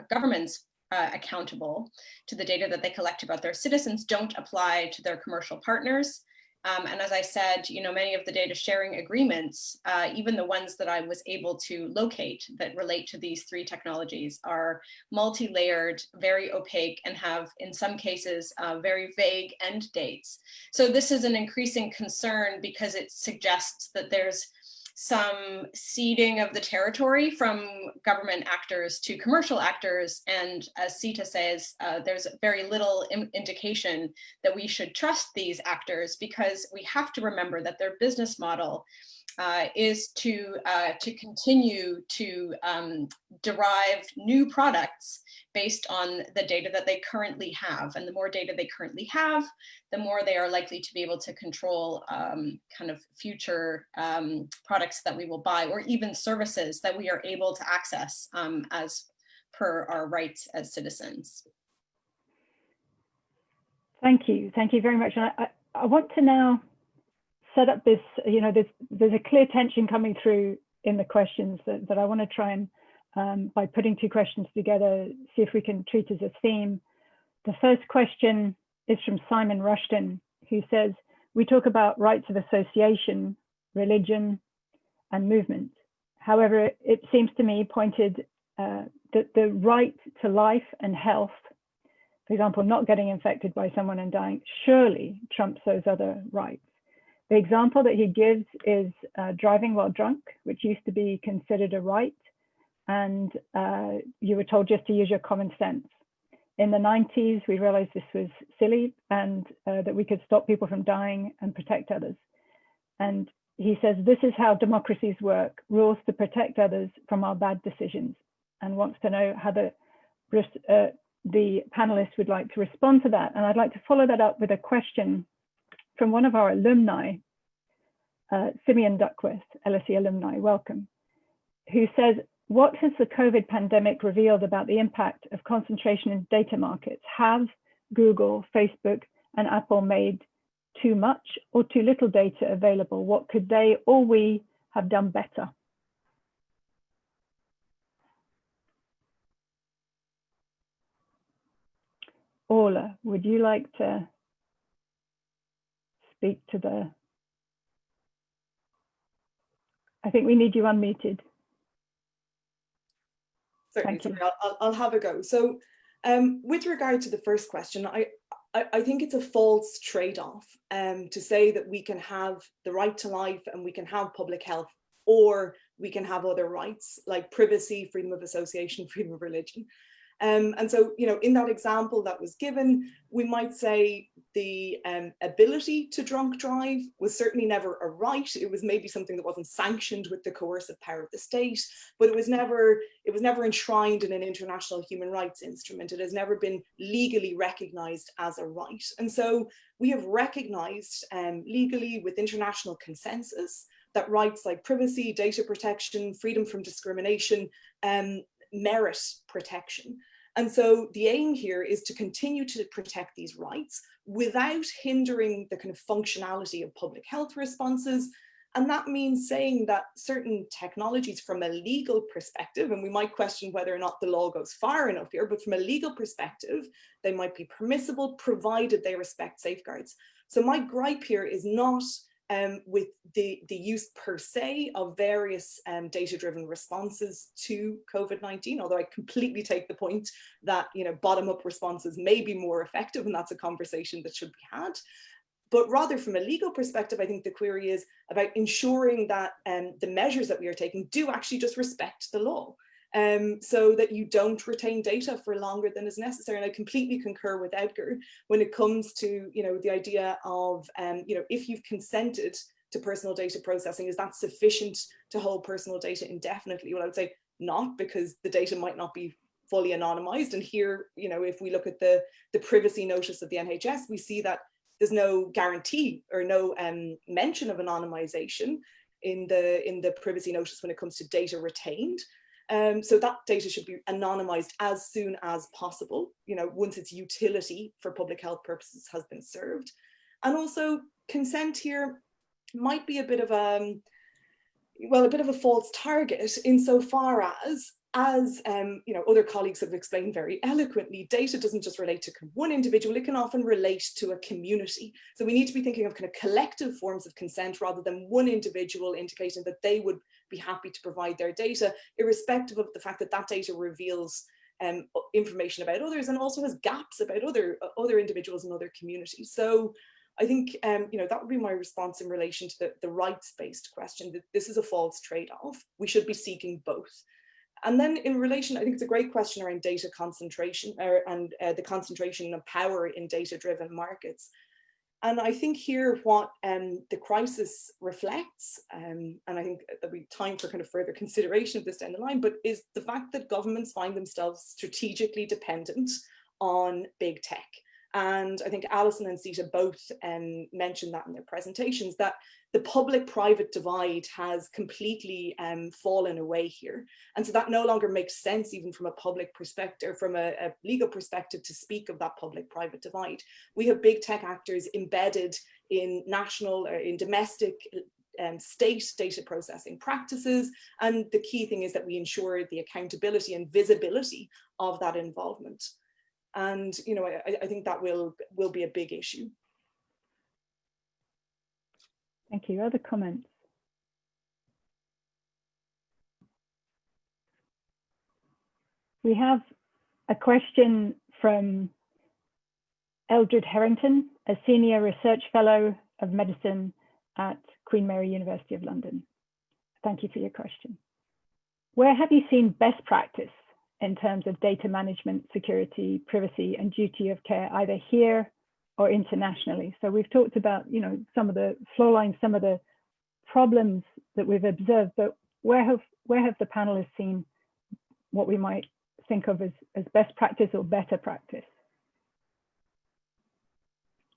governments accountable to the data that they collect about their citizens don't apply to their commercial partners. And as I said, you know, many of the data sharing agreements, even the ones that I was able to locate that relate to these 3 technologies, are multi-layered, very opaque, and have, in some cases, very vague end dates. So this is an increasing concern because it suggests that there's some ceding of the territory from government actors to commercial actors. And as Seeta says, there's very little indication that we should trust these actors, because we have to remember that their business model is to continue to derive new products based on the data that they currently have. And the more data they currently have, the more they are likely to be able to control kind of future products that we will buy, or even services that we are able to access as per our rights as citizens. Thank you very much. And I want to now set up this, you know, there's a clear tension coming through in the questions that I want to try and, by putting 2 questions together, see if we can treat as a theme. The first question is from Simon Rushton, who says, we talk about rights of association, religion, and movement. However, it seems to me pointed that the right to life and health, for example, not getting infected by someone and dying, surely trumps those other rights. The example that he gives is driving while drunk, which used to be considered a right, and you were told just to use your common sense. In the 90s, we realized this was silly, and that we could stop people from dying and protect others. And he says, this is how democracies work, rules to protect others from our bad decisions, and wants to know how the panelists would like to respond to that. And I'd like to follow that up with a question from one of our alumni, Simeon Duckworth, LSE alumni, welcome, who says, what has the COVID pandemic revealed about the impact of concentration in data markets? Have Google, Facebook, and Apple made too much or too little data available? What could they or we have done better? Orla, would you like to speak to the, I think we need you unmuted. Certainly, sorry, I'll have a go. So with regard to the first question, I think it's a false trade-off to say that we can have the right to life and we can have public health, or we can have other rights like privacy, freedom of association, freedom of religion. And so, you know, in that example that was given, we might say the ability to drunk drive was certainly never a right. It was maybe something that wasn't sanctioned with the coercive power of the state, but it was never enshrined in an international human rights instrument. It has never been legally recognized as a right. And so we have recognized legally with international consensus that rights like privacy, data protection, freedom from discrimination merit protection. And so the aim here is to continue to protect these rights without hindering the kind of functionality of public health responses. And that means saying that certain technologies from a legal perspective, and we might question whether or not the law goes far enough here, but from a legal perspective, they might be permissible provided they respect safeguards. So my gripe here is not with the use per se of various data-driven responses to COVID-19, although I completely take the point that, you know, bottom-up responses may be more effective, and that's a conversation that should be had. But rather from a legal perspective, I think the query is about ensuring that the measures that we are taking do actually just respect the law. So that you don't retain data for longer than is necessary. And I completely concur with Edgar when it comes to, you know, the idea of, you know, if you've consented to personal data processing, is that sufficient to hold personal data indefinitely? Well, I would say not, because the data might not be fully anonymized. And here, you know, if we look at the privacy notice of the NHS, we see that there's no guarantee or no mention of anonymization in the privacy notice when it comes to data retained. So that data should be anonymized as soon as possible, you know, once its utility for public health purposes has been served. And also consent here might be a bit of a false target insofar as you know, other colleagues have explained very eloquently, data doesn't just relate to one individual, it can often relate to a community. So we need to be thinking of kind of collective forms of consent rather than one individual indicating that they would be happy to provide their data, irrespective of the fact that that data reveals information about others and also has gaps about other individuals and other communities. So I think you know, that would be my response in relation to the rights-based question, that this is a false trade-off. We should be seeking both. And then in relation, I think it's a great question around data concentration and the concentration of power in data-driven markets. And I think here what the crisis reflects, and I think there'll be time for kind of further consideration of this down the line, but is the fact that governments find themselves strategically dependent on big tech. And I think Alison and Seeta both mentioned that in their presentations, that the public-private divide has completely fallen away here. And so that no longer makes sense, even from a public perspective, from a legal perspective, to speak of that public-private divide. We have big tech actors embedded in national or in domestic state data processing practices. And the key thing is that we ensure the accountability and visibility of that involvement. And, you know, I think that will be a big issue. Thank you. Other comments? We have a question from Eldred Harrington, a senior research fellow of medicine at Queen Mary University of London. Thank you for your question. Where have you seen best practice in terms of data management, security, privacy, and duty of care, either here or internationally? So we've talked about, you know, some of the flaw lines, some of the problems that we've observed, but where have the panelists seen what we might think of as best practice or better practice?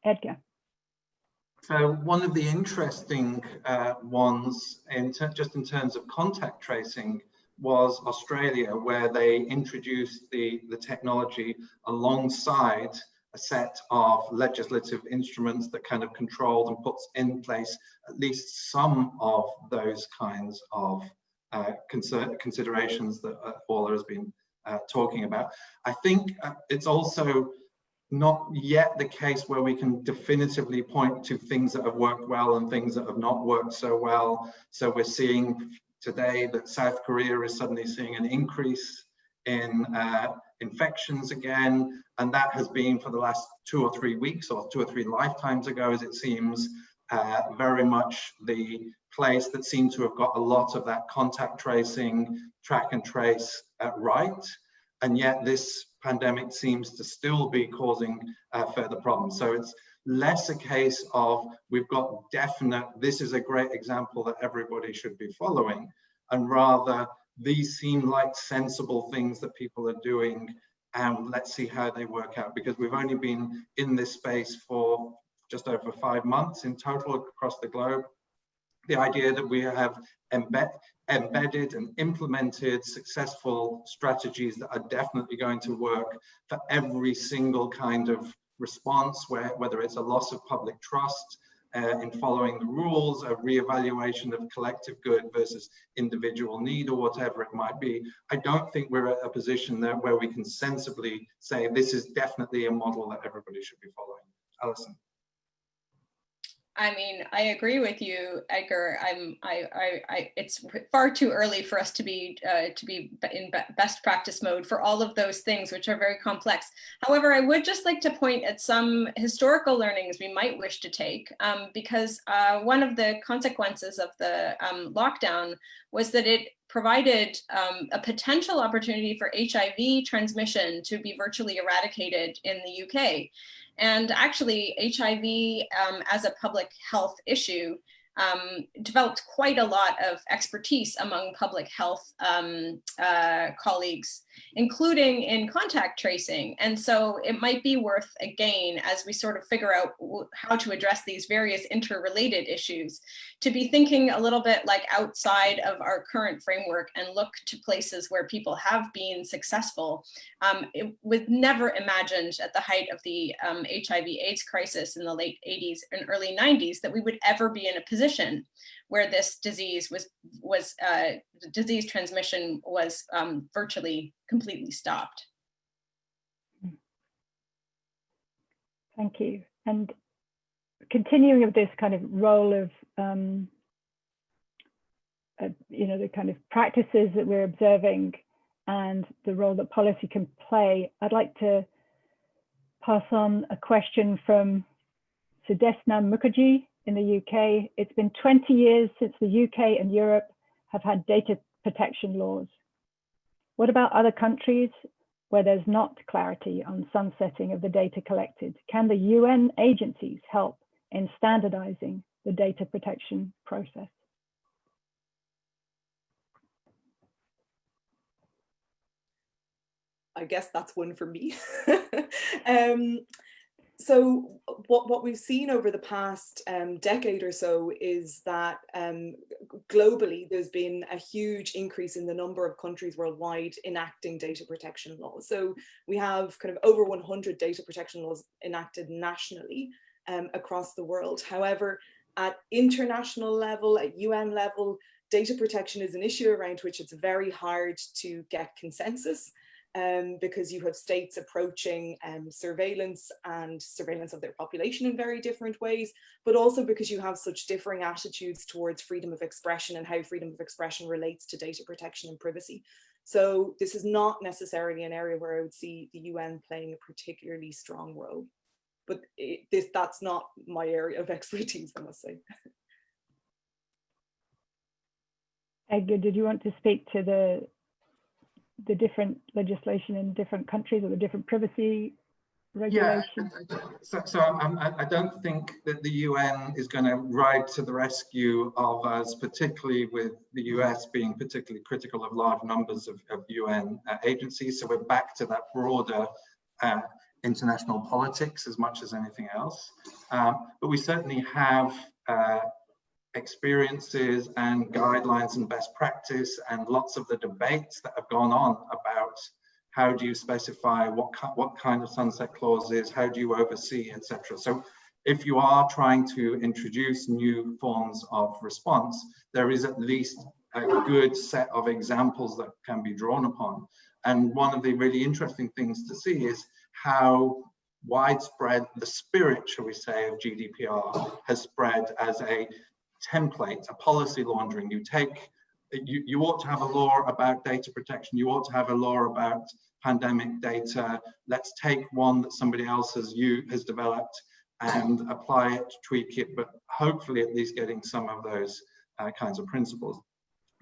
Edgar. So one of the interesting ones, just in terms of contact tracing, was Australia, where they introduced the technology alongside a set of legislative instruments that kind of controlled and puts in place at least some of those kinds of considerations that Orla has been talking about. I think it's also not yet the case where we can definitively point to things that have worked well and things that have not worked so well. So we're seeing today that South Korea is suddenly seeing an increase in infections again, and that has been for the last 2 or 3 weeks, or 2 or 3 lifetimes ago, as it seems, very much the place that seemed to have got a lot of that contact tracing, track and trace right. And yet this pandemic seems to still be causing further problems. So it's less a case of we've got definite, this is a great example that everybody should be following, and rather these seem like sensible things that people are doing, and let's see how they work out, because we've only been in this space for just over 5 months in total across the globe. The idea that we have embedded and implemented successful strategies that are definitely going to work for every single kind of response, whether it's a loss of public trust in following the rules, a reevaluation of collective good versus individual need, or whatever it might be. I don't think we're at a position there where we can sensibly say this is definitely a model that everybody should be following. Alison. I mean, I agree with you, Edgar. It's far too early for us to be in best practice mode for all of those things, which are very complex. However, I would just like to point at some historical learnings we might wish to take, because one of the consequences of the lockdown was that it provided a potential opportunity for HIV transmission to be virtually eradicated in the UK. And actually, HIV as a public health issue developed quite a lot of expertise among public health colleagues, including in contact tracing. And so it might be worth, again, as we sort of figure out how to address these various interrelated issues, to be thinking a little bit like outside of our current framework and look to places where people have been successful. It was never imagined at the height of the HIV/AIDS crisis in the late 80s and early 90s that we would ever be in a position where this disease disease transmission was virtually completely stopped. Thank you. And continuing with this kind of role of, the kind of practices that we're observing and the role that policy can play, I'd like to pass on a question from Sudesna Mukherjee in the UK. It's been 20 years since the UK and Europe have had data protection laws. What about other countries where there's not clarity on sunsetting of the data collected? Can the UN agencies help in standardizing the data protection process? I guess that's one for me. So what we've seen over the past decade or so is that globally there's been a huge increase in the number of countries worldwide enacting data protection laws. So we have kind of over 100 data protection laws enacted nationally across the world. However, at international level, at UN level, data protection is an issue around which it's very hard to get consensus. Because you have states approaching surveillance of their population in very different ways, but also because you have such differing attitudes towards freedom of expression and how freedom of expression relates to data protection and privacy. So this is not necessarily an area where I would see the UN playing a particularly strong role, but that's not my area of expertise, I must say. Edgar, did you want to speak to the different legislation in different countries or the different privacy regulations? Yeah, so I don't think that the UN is going to ride to the rescue of us, particularly with the US being particularly critical of large numbers of UN agencies. So we're back to that broader international politics as much as anything else. But we certainly have experiences and guidelines and best practice and lots of the debates that have gone on about how do you specify what kind of sunset clauses, how do you oversee, etc. So if you are trying to introduce new forms of response, there is at least a good set of examples that can be drawn upon. And one of the really interesting things to see is how widespread the spirit, shall we say, of GDPR has spread as a template, a policy laundering. You ought to have a law about data protection. You ought to have a law about pandemic data. Let's take one that somebody else has developed and apply it, tweak it, but hopefully at least getting some of those kinds of principles.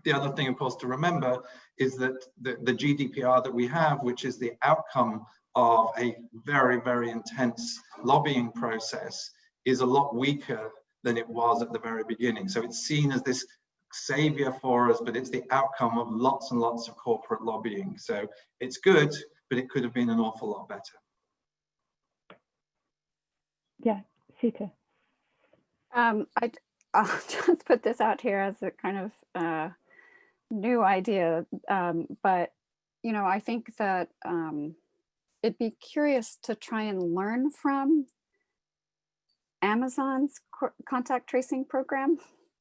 The other thing, of course, to remember is that the GDPR that we have, which is the outcome of a very, very intense lobbying process, is a lot weaker than it was at the very beginning. So it's seen as this savior for us, but it's the outcome of lots and lots of corporate lobbying. So it's good, but it could have been an awful lot better. Yeah, Seeta. I'll just put this out here as a kind of new idea, but you know, I think that it'd be curious to try and learn from Amazon's contact tracing program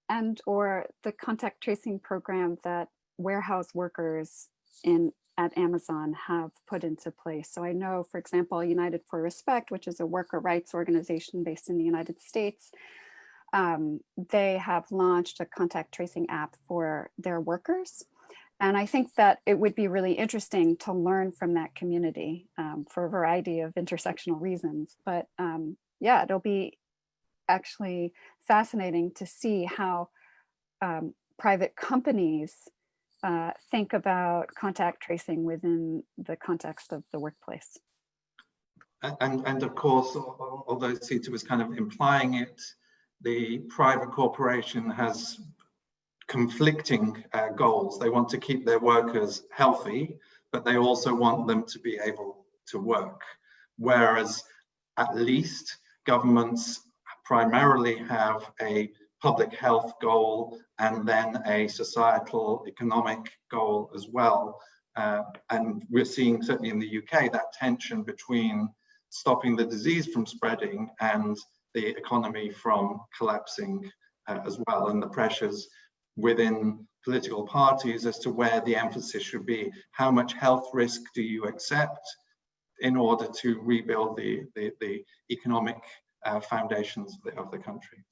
and or the contact tracing program that warehouse workers at Amazon have put into place. So I know, for example, United for Respect, which is a worker rights organization based in the United States, they have launched a contact tracing app for their workers. And I think that it would be really interesting to learn from that community for a variety of intersectional reasons. But yeah, it'll be actually fascinating to see how private companies think about contact tracing within the context of the workplace. And of course, although Seeta was kind of implying it, the private corporation has conflicting goals. They want to keep their workers healthy, but they also want them to be able to work. Whereas at least governments primarily have a public health goal and then a societal economic goal as well. And we're seeing certainly in the UK that tension between stopping the disease from spreading and the economy from collapsing as well, and the pressures within political parties as to where the emphasis should be. How much health risk do you accept in order to rebuild the economic foundations of the country?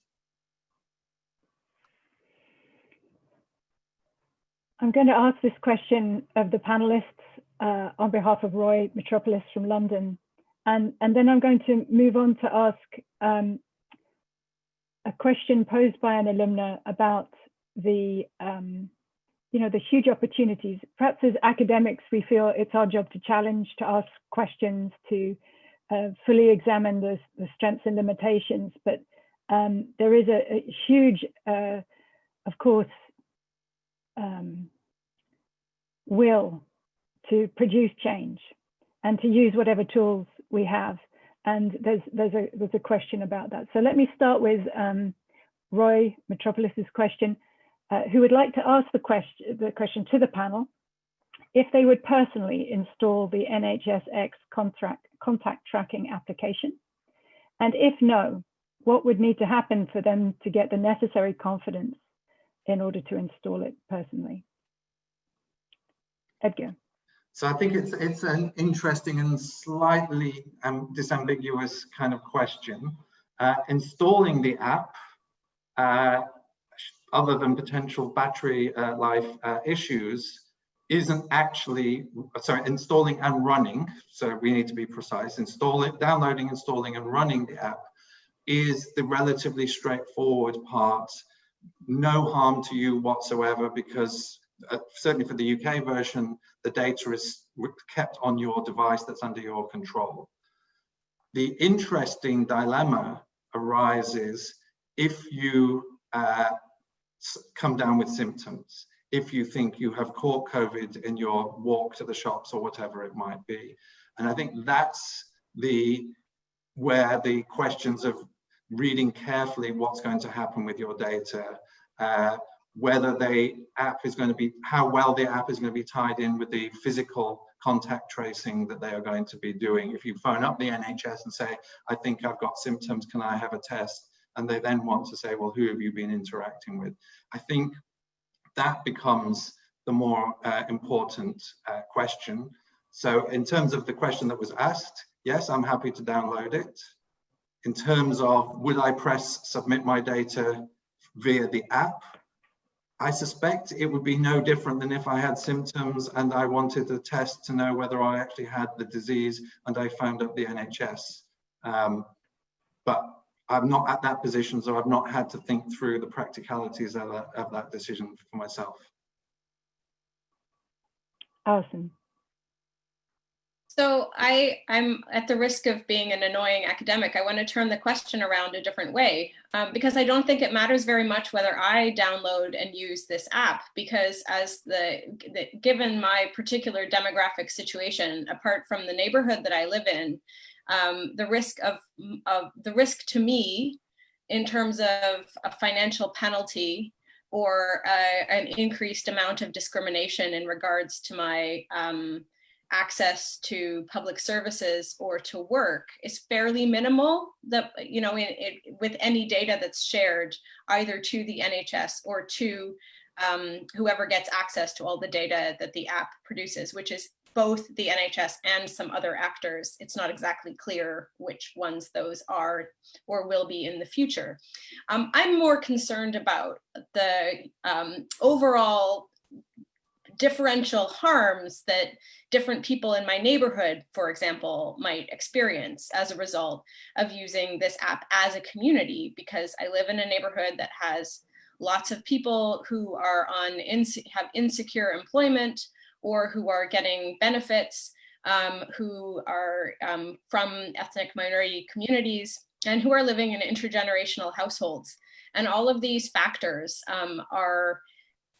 I'm going to ask this question of the panelists on behalf of Roy Metropolis from London. And then I'm going to move on to ask a question posed by an alumna about the, you know, the huge opportunities. Perhaps as academics, we feel it's our job to challenge, to ask questions, to fully examine the strengths and limitations. But there is a huge, of course, will to produce change and to use whatever tools we have. And there's a question about that. So let me start with Roy Metropolis's question, who would like to ask the question to the panel: if they would personally install the NHSX contact tracking application, and if no, what would need to happen for them to get the necessary confidence in order to install it personally? Edgar. So I think it's an interesting and slightly disambiguous kind of question. Installing the app, other than potential battery life issues, isn't actually, sorry, installing and running, so we need to be precise, downloading, installing and running the app is the relatively straightforward part. No harm to you whatsoever, because certainly for the UK version, the data is kept on your device that's under your control. The interesting dilemma arises if you come down with symptoms, if you think you have caught COVID in your walk to the shops or whatever it might be. And I think that's where the questions of reading carefully what's going to happen with your data, whether the app is going to be, how well the app is going to be tied in with the physical contact tracing that they are going to be doing. If you phone up the NHS and say, I think I've got symptoms, can I have a test? And they then want to say, well, who have you been interacting with? I think that becomes the more important question. So in terms of the question that was asked, yes, I'm happy to download it. In terms of, would I press submit my data via the app? I suspect it would be no different than if I had symptoms and I wanted a test to know whether I actually had the disease and I phoned up the NHS. But I'm not at that position, so I've not had to think through the practicalities of that decision for myself. Alison. So I'm at the risk of being an annoying academic. I want to turn the question around a different way, because I don't think it matters very much whether I download and use this app, because as given my particular demographic situation, apart from the neighborhood that I live in, the risk to me in terms of a financial penalty or an increased amount of discrimination in regards to my access to public services or to work is fairly minimal. That, you know, with any data that's shared either to the NHS or to whoever gets access to all the data that the app produces, which is both the NHS and some other actors. It's not exactly clear which ones those are or will be in the future. I'm more concerned about the overall differential harms that different people in my neighborhood, for example, might experience as a result of using this app as a community, because I live in a neighborhood that has lots of people who are have insecure employment or who are getting benefits, who are from ethnic minority communities, and who are living in intergenerational households. And all of these factors are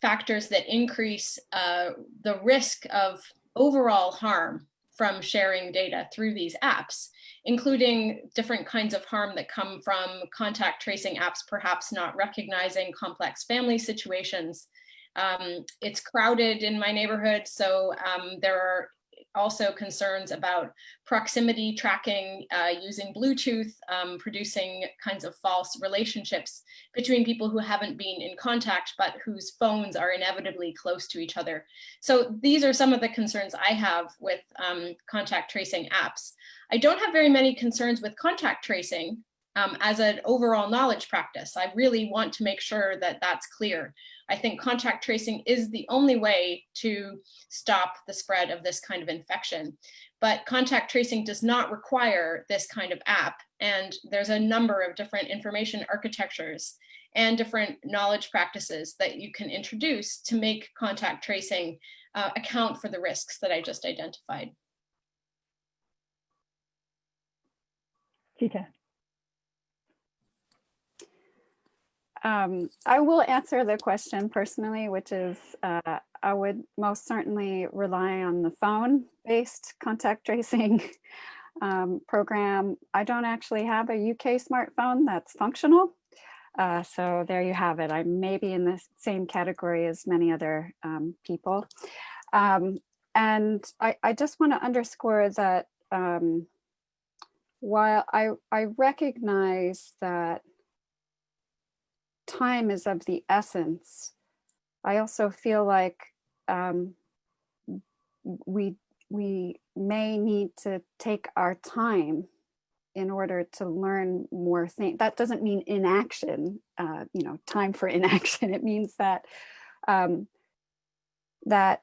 factors that increase the risk of overall harm from sharing data through these apps, including different kinds of harm that come from contact tracing apps perhaps not recognizing complex family situations. It's crowded in my neighborhood, so there are also concerns about proximity tracking using Bluetooth, producing kinds of false relationships between people who haven't been in contact, but whose phones are inevitably close to each other. So these are some of the concerns I have with contact tracing apps. I don't have very many concerns with contact tracing as an overall knowledge practice. I really want to make sure that that's clear. I think contact tracing is the only way to stop the spread of this kind of infection. But contact tracing does not require this kind of app. And there's a number of different information architectures and different knowledge practices that you can introduce to make contact tracing account for the risks that I just identified. Seeta. I will answer the question personally, which is I would most certainly rely on the phone-based contact tracing program. I don't actually have a UK smartphone that's functional. So there you have it. I may be in the same category as many other people. And I just want to underscore that while I recognize that time is of the essence, I also feel like we may need to take our time in order to learn more things. That doesn't mean inaction, you know, time for inaction. It means that that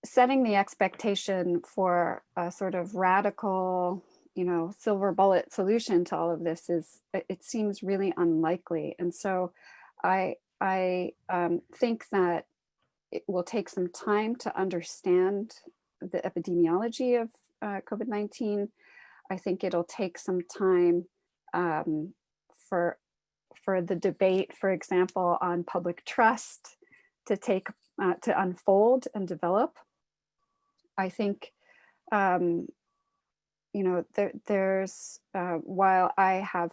setting the expectation for a sort of radical, you know, silver bullet solution to all of this it seems really unlikely. And so I think that it will take some time to understand the epidemiology of COVID-19. I think it'll take some time for the debate, for example, on public trust to unfold and develop. I think you know, there's while I have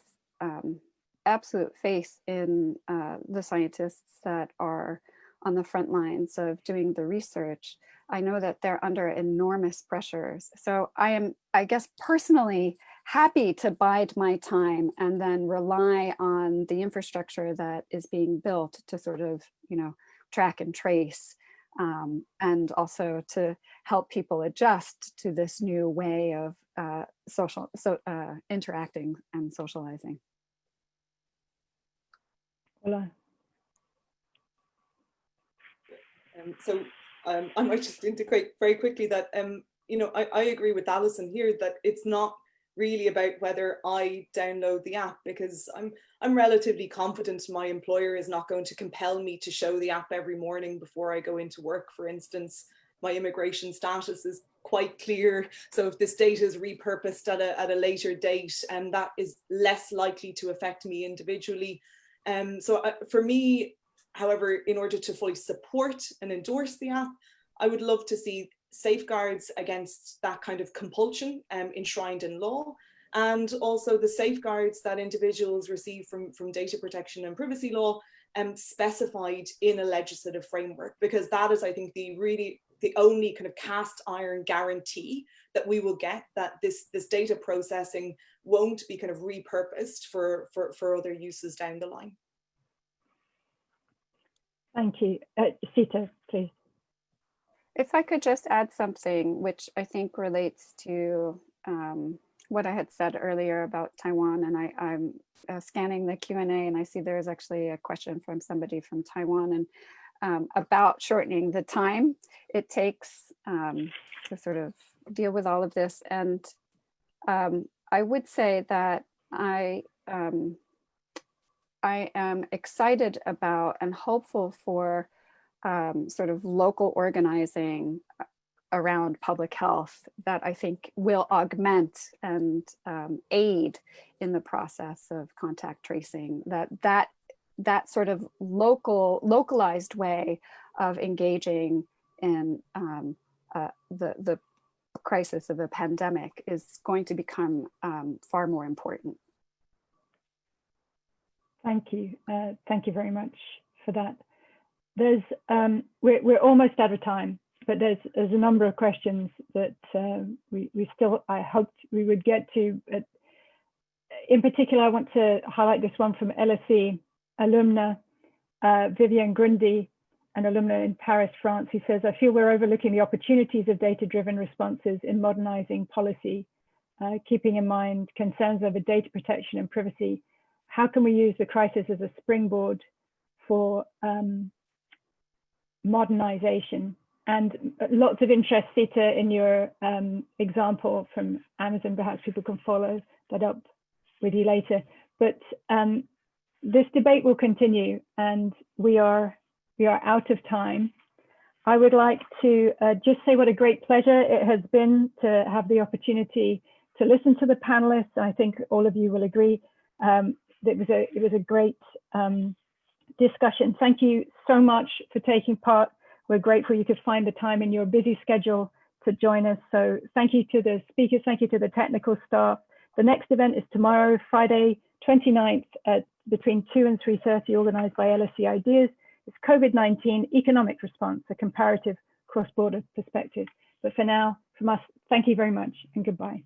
absolute faith in the scientists that are on the front lines of doing the research, I know that they're under enormous pressures. So I am, I guess, personally happy to bide my time and then rely on the infrastructure that is being built to sort of, you know, track and trace, and also to help people adjust to this new way of interacting and socializing. Orla. I might just integrate very quickly that, you know, I agree with Alison here that it's not really about whether I download the app, because I'm relatively confident my employer is not going to compel me to show the app every morning before I go into work. For instance, my immigration status is quite clear. So if this data is repurposed at a later date, and that is less likely to affect me individually. For me, however, in order to fully support and endorse the app, I would love to see safeguards against that kind of compulsion enshrined in law, and also the safeguards that individuals receive from data protection and privacy law specified in a legislative framework, because that is, I think, the only kind of cast iron guarantee that we will get that this data processing won't be kind of repurposed for other uses down the line. Thank you. Seeta, please. If I could just add something, which I think relates to what I had said earlier about Taiwan, and I'm scanning the Q&A, and I see there is actually a question from somebody from Taiwan, and about shortening the time it takes to sort of deal with all of this. And I would say that I am excited about and hopeful for sort of local organizing around public health that I think will augment and aid in the process of contact tracing. That sort of localized way of engaging in the crisis of a pandemic is going to become far more important. Thank you. Thank you very much for that. There's we're almost out of time, but there's a number of questions that I hoped we would get to. But in particular, I want to highlight this one from LSE alumna Vivian Grundy, an alumna in Paris, France, who says, "I feel we're overlooking the opportunities of data-driven responses in modernizing policy, keeping in mind concerns over data protection and privacy. How can we use the crisis as a springboard for modernization?" And lots of interest, Seeta, in your example from Amazon. Perhaps people can follow that up with you later. But this debate will continue, and we are out of time. I would like to just say what a great pleasure it has been to have the opportunity to listen to the panelists. I think all of you will agree. It was a great discussion. Thank you so much for taking part. We're grateful you could find the time in your busy schedule to join us. So thank you to the speakers, thank you to the technical staff. The next event is tomorrow, Friday, 29th at between 2 and 3:30, organized by LSE Ideas. It's COVID-19 Economic Response, a comparative cross-border perspective. But for now, from us, thank you very much and goodbye.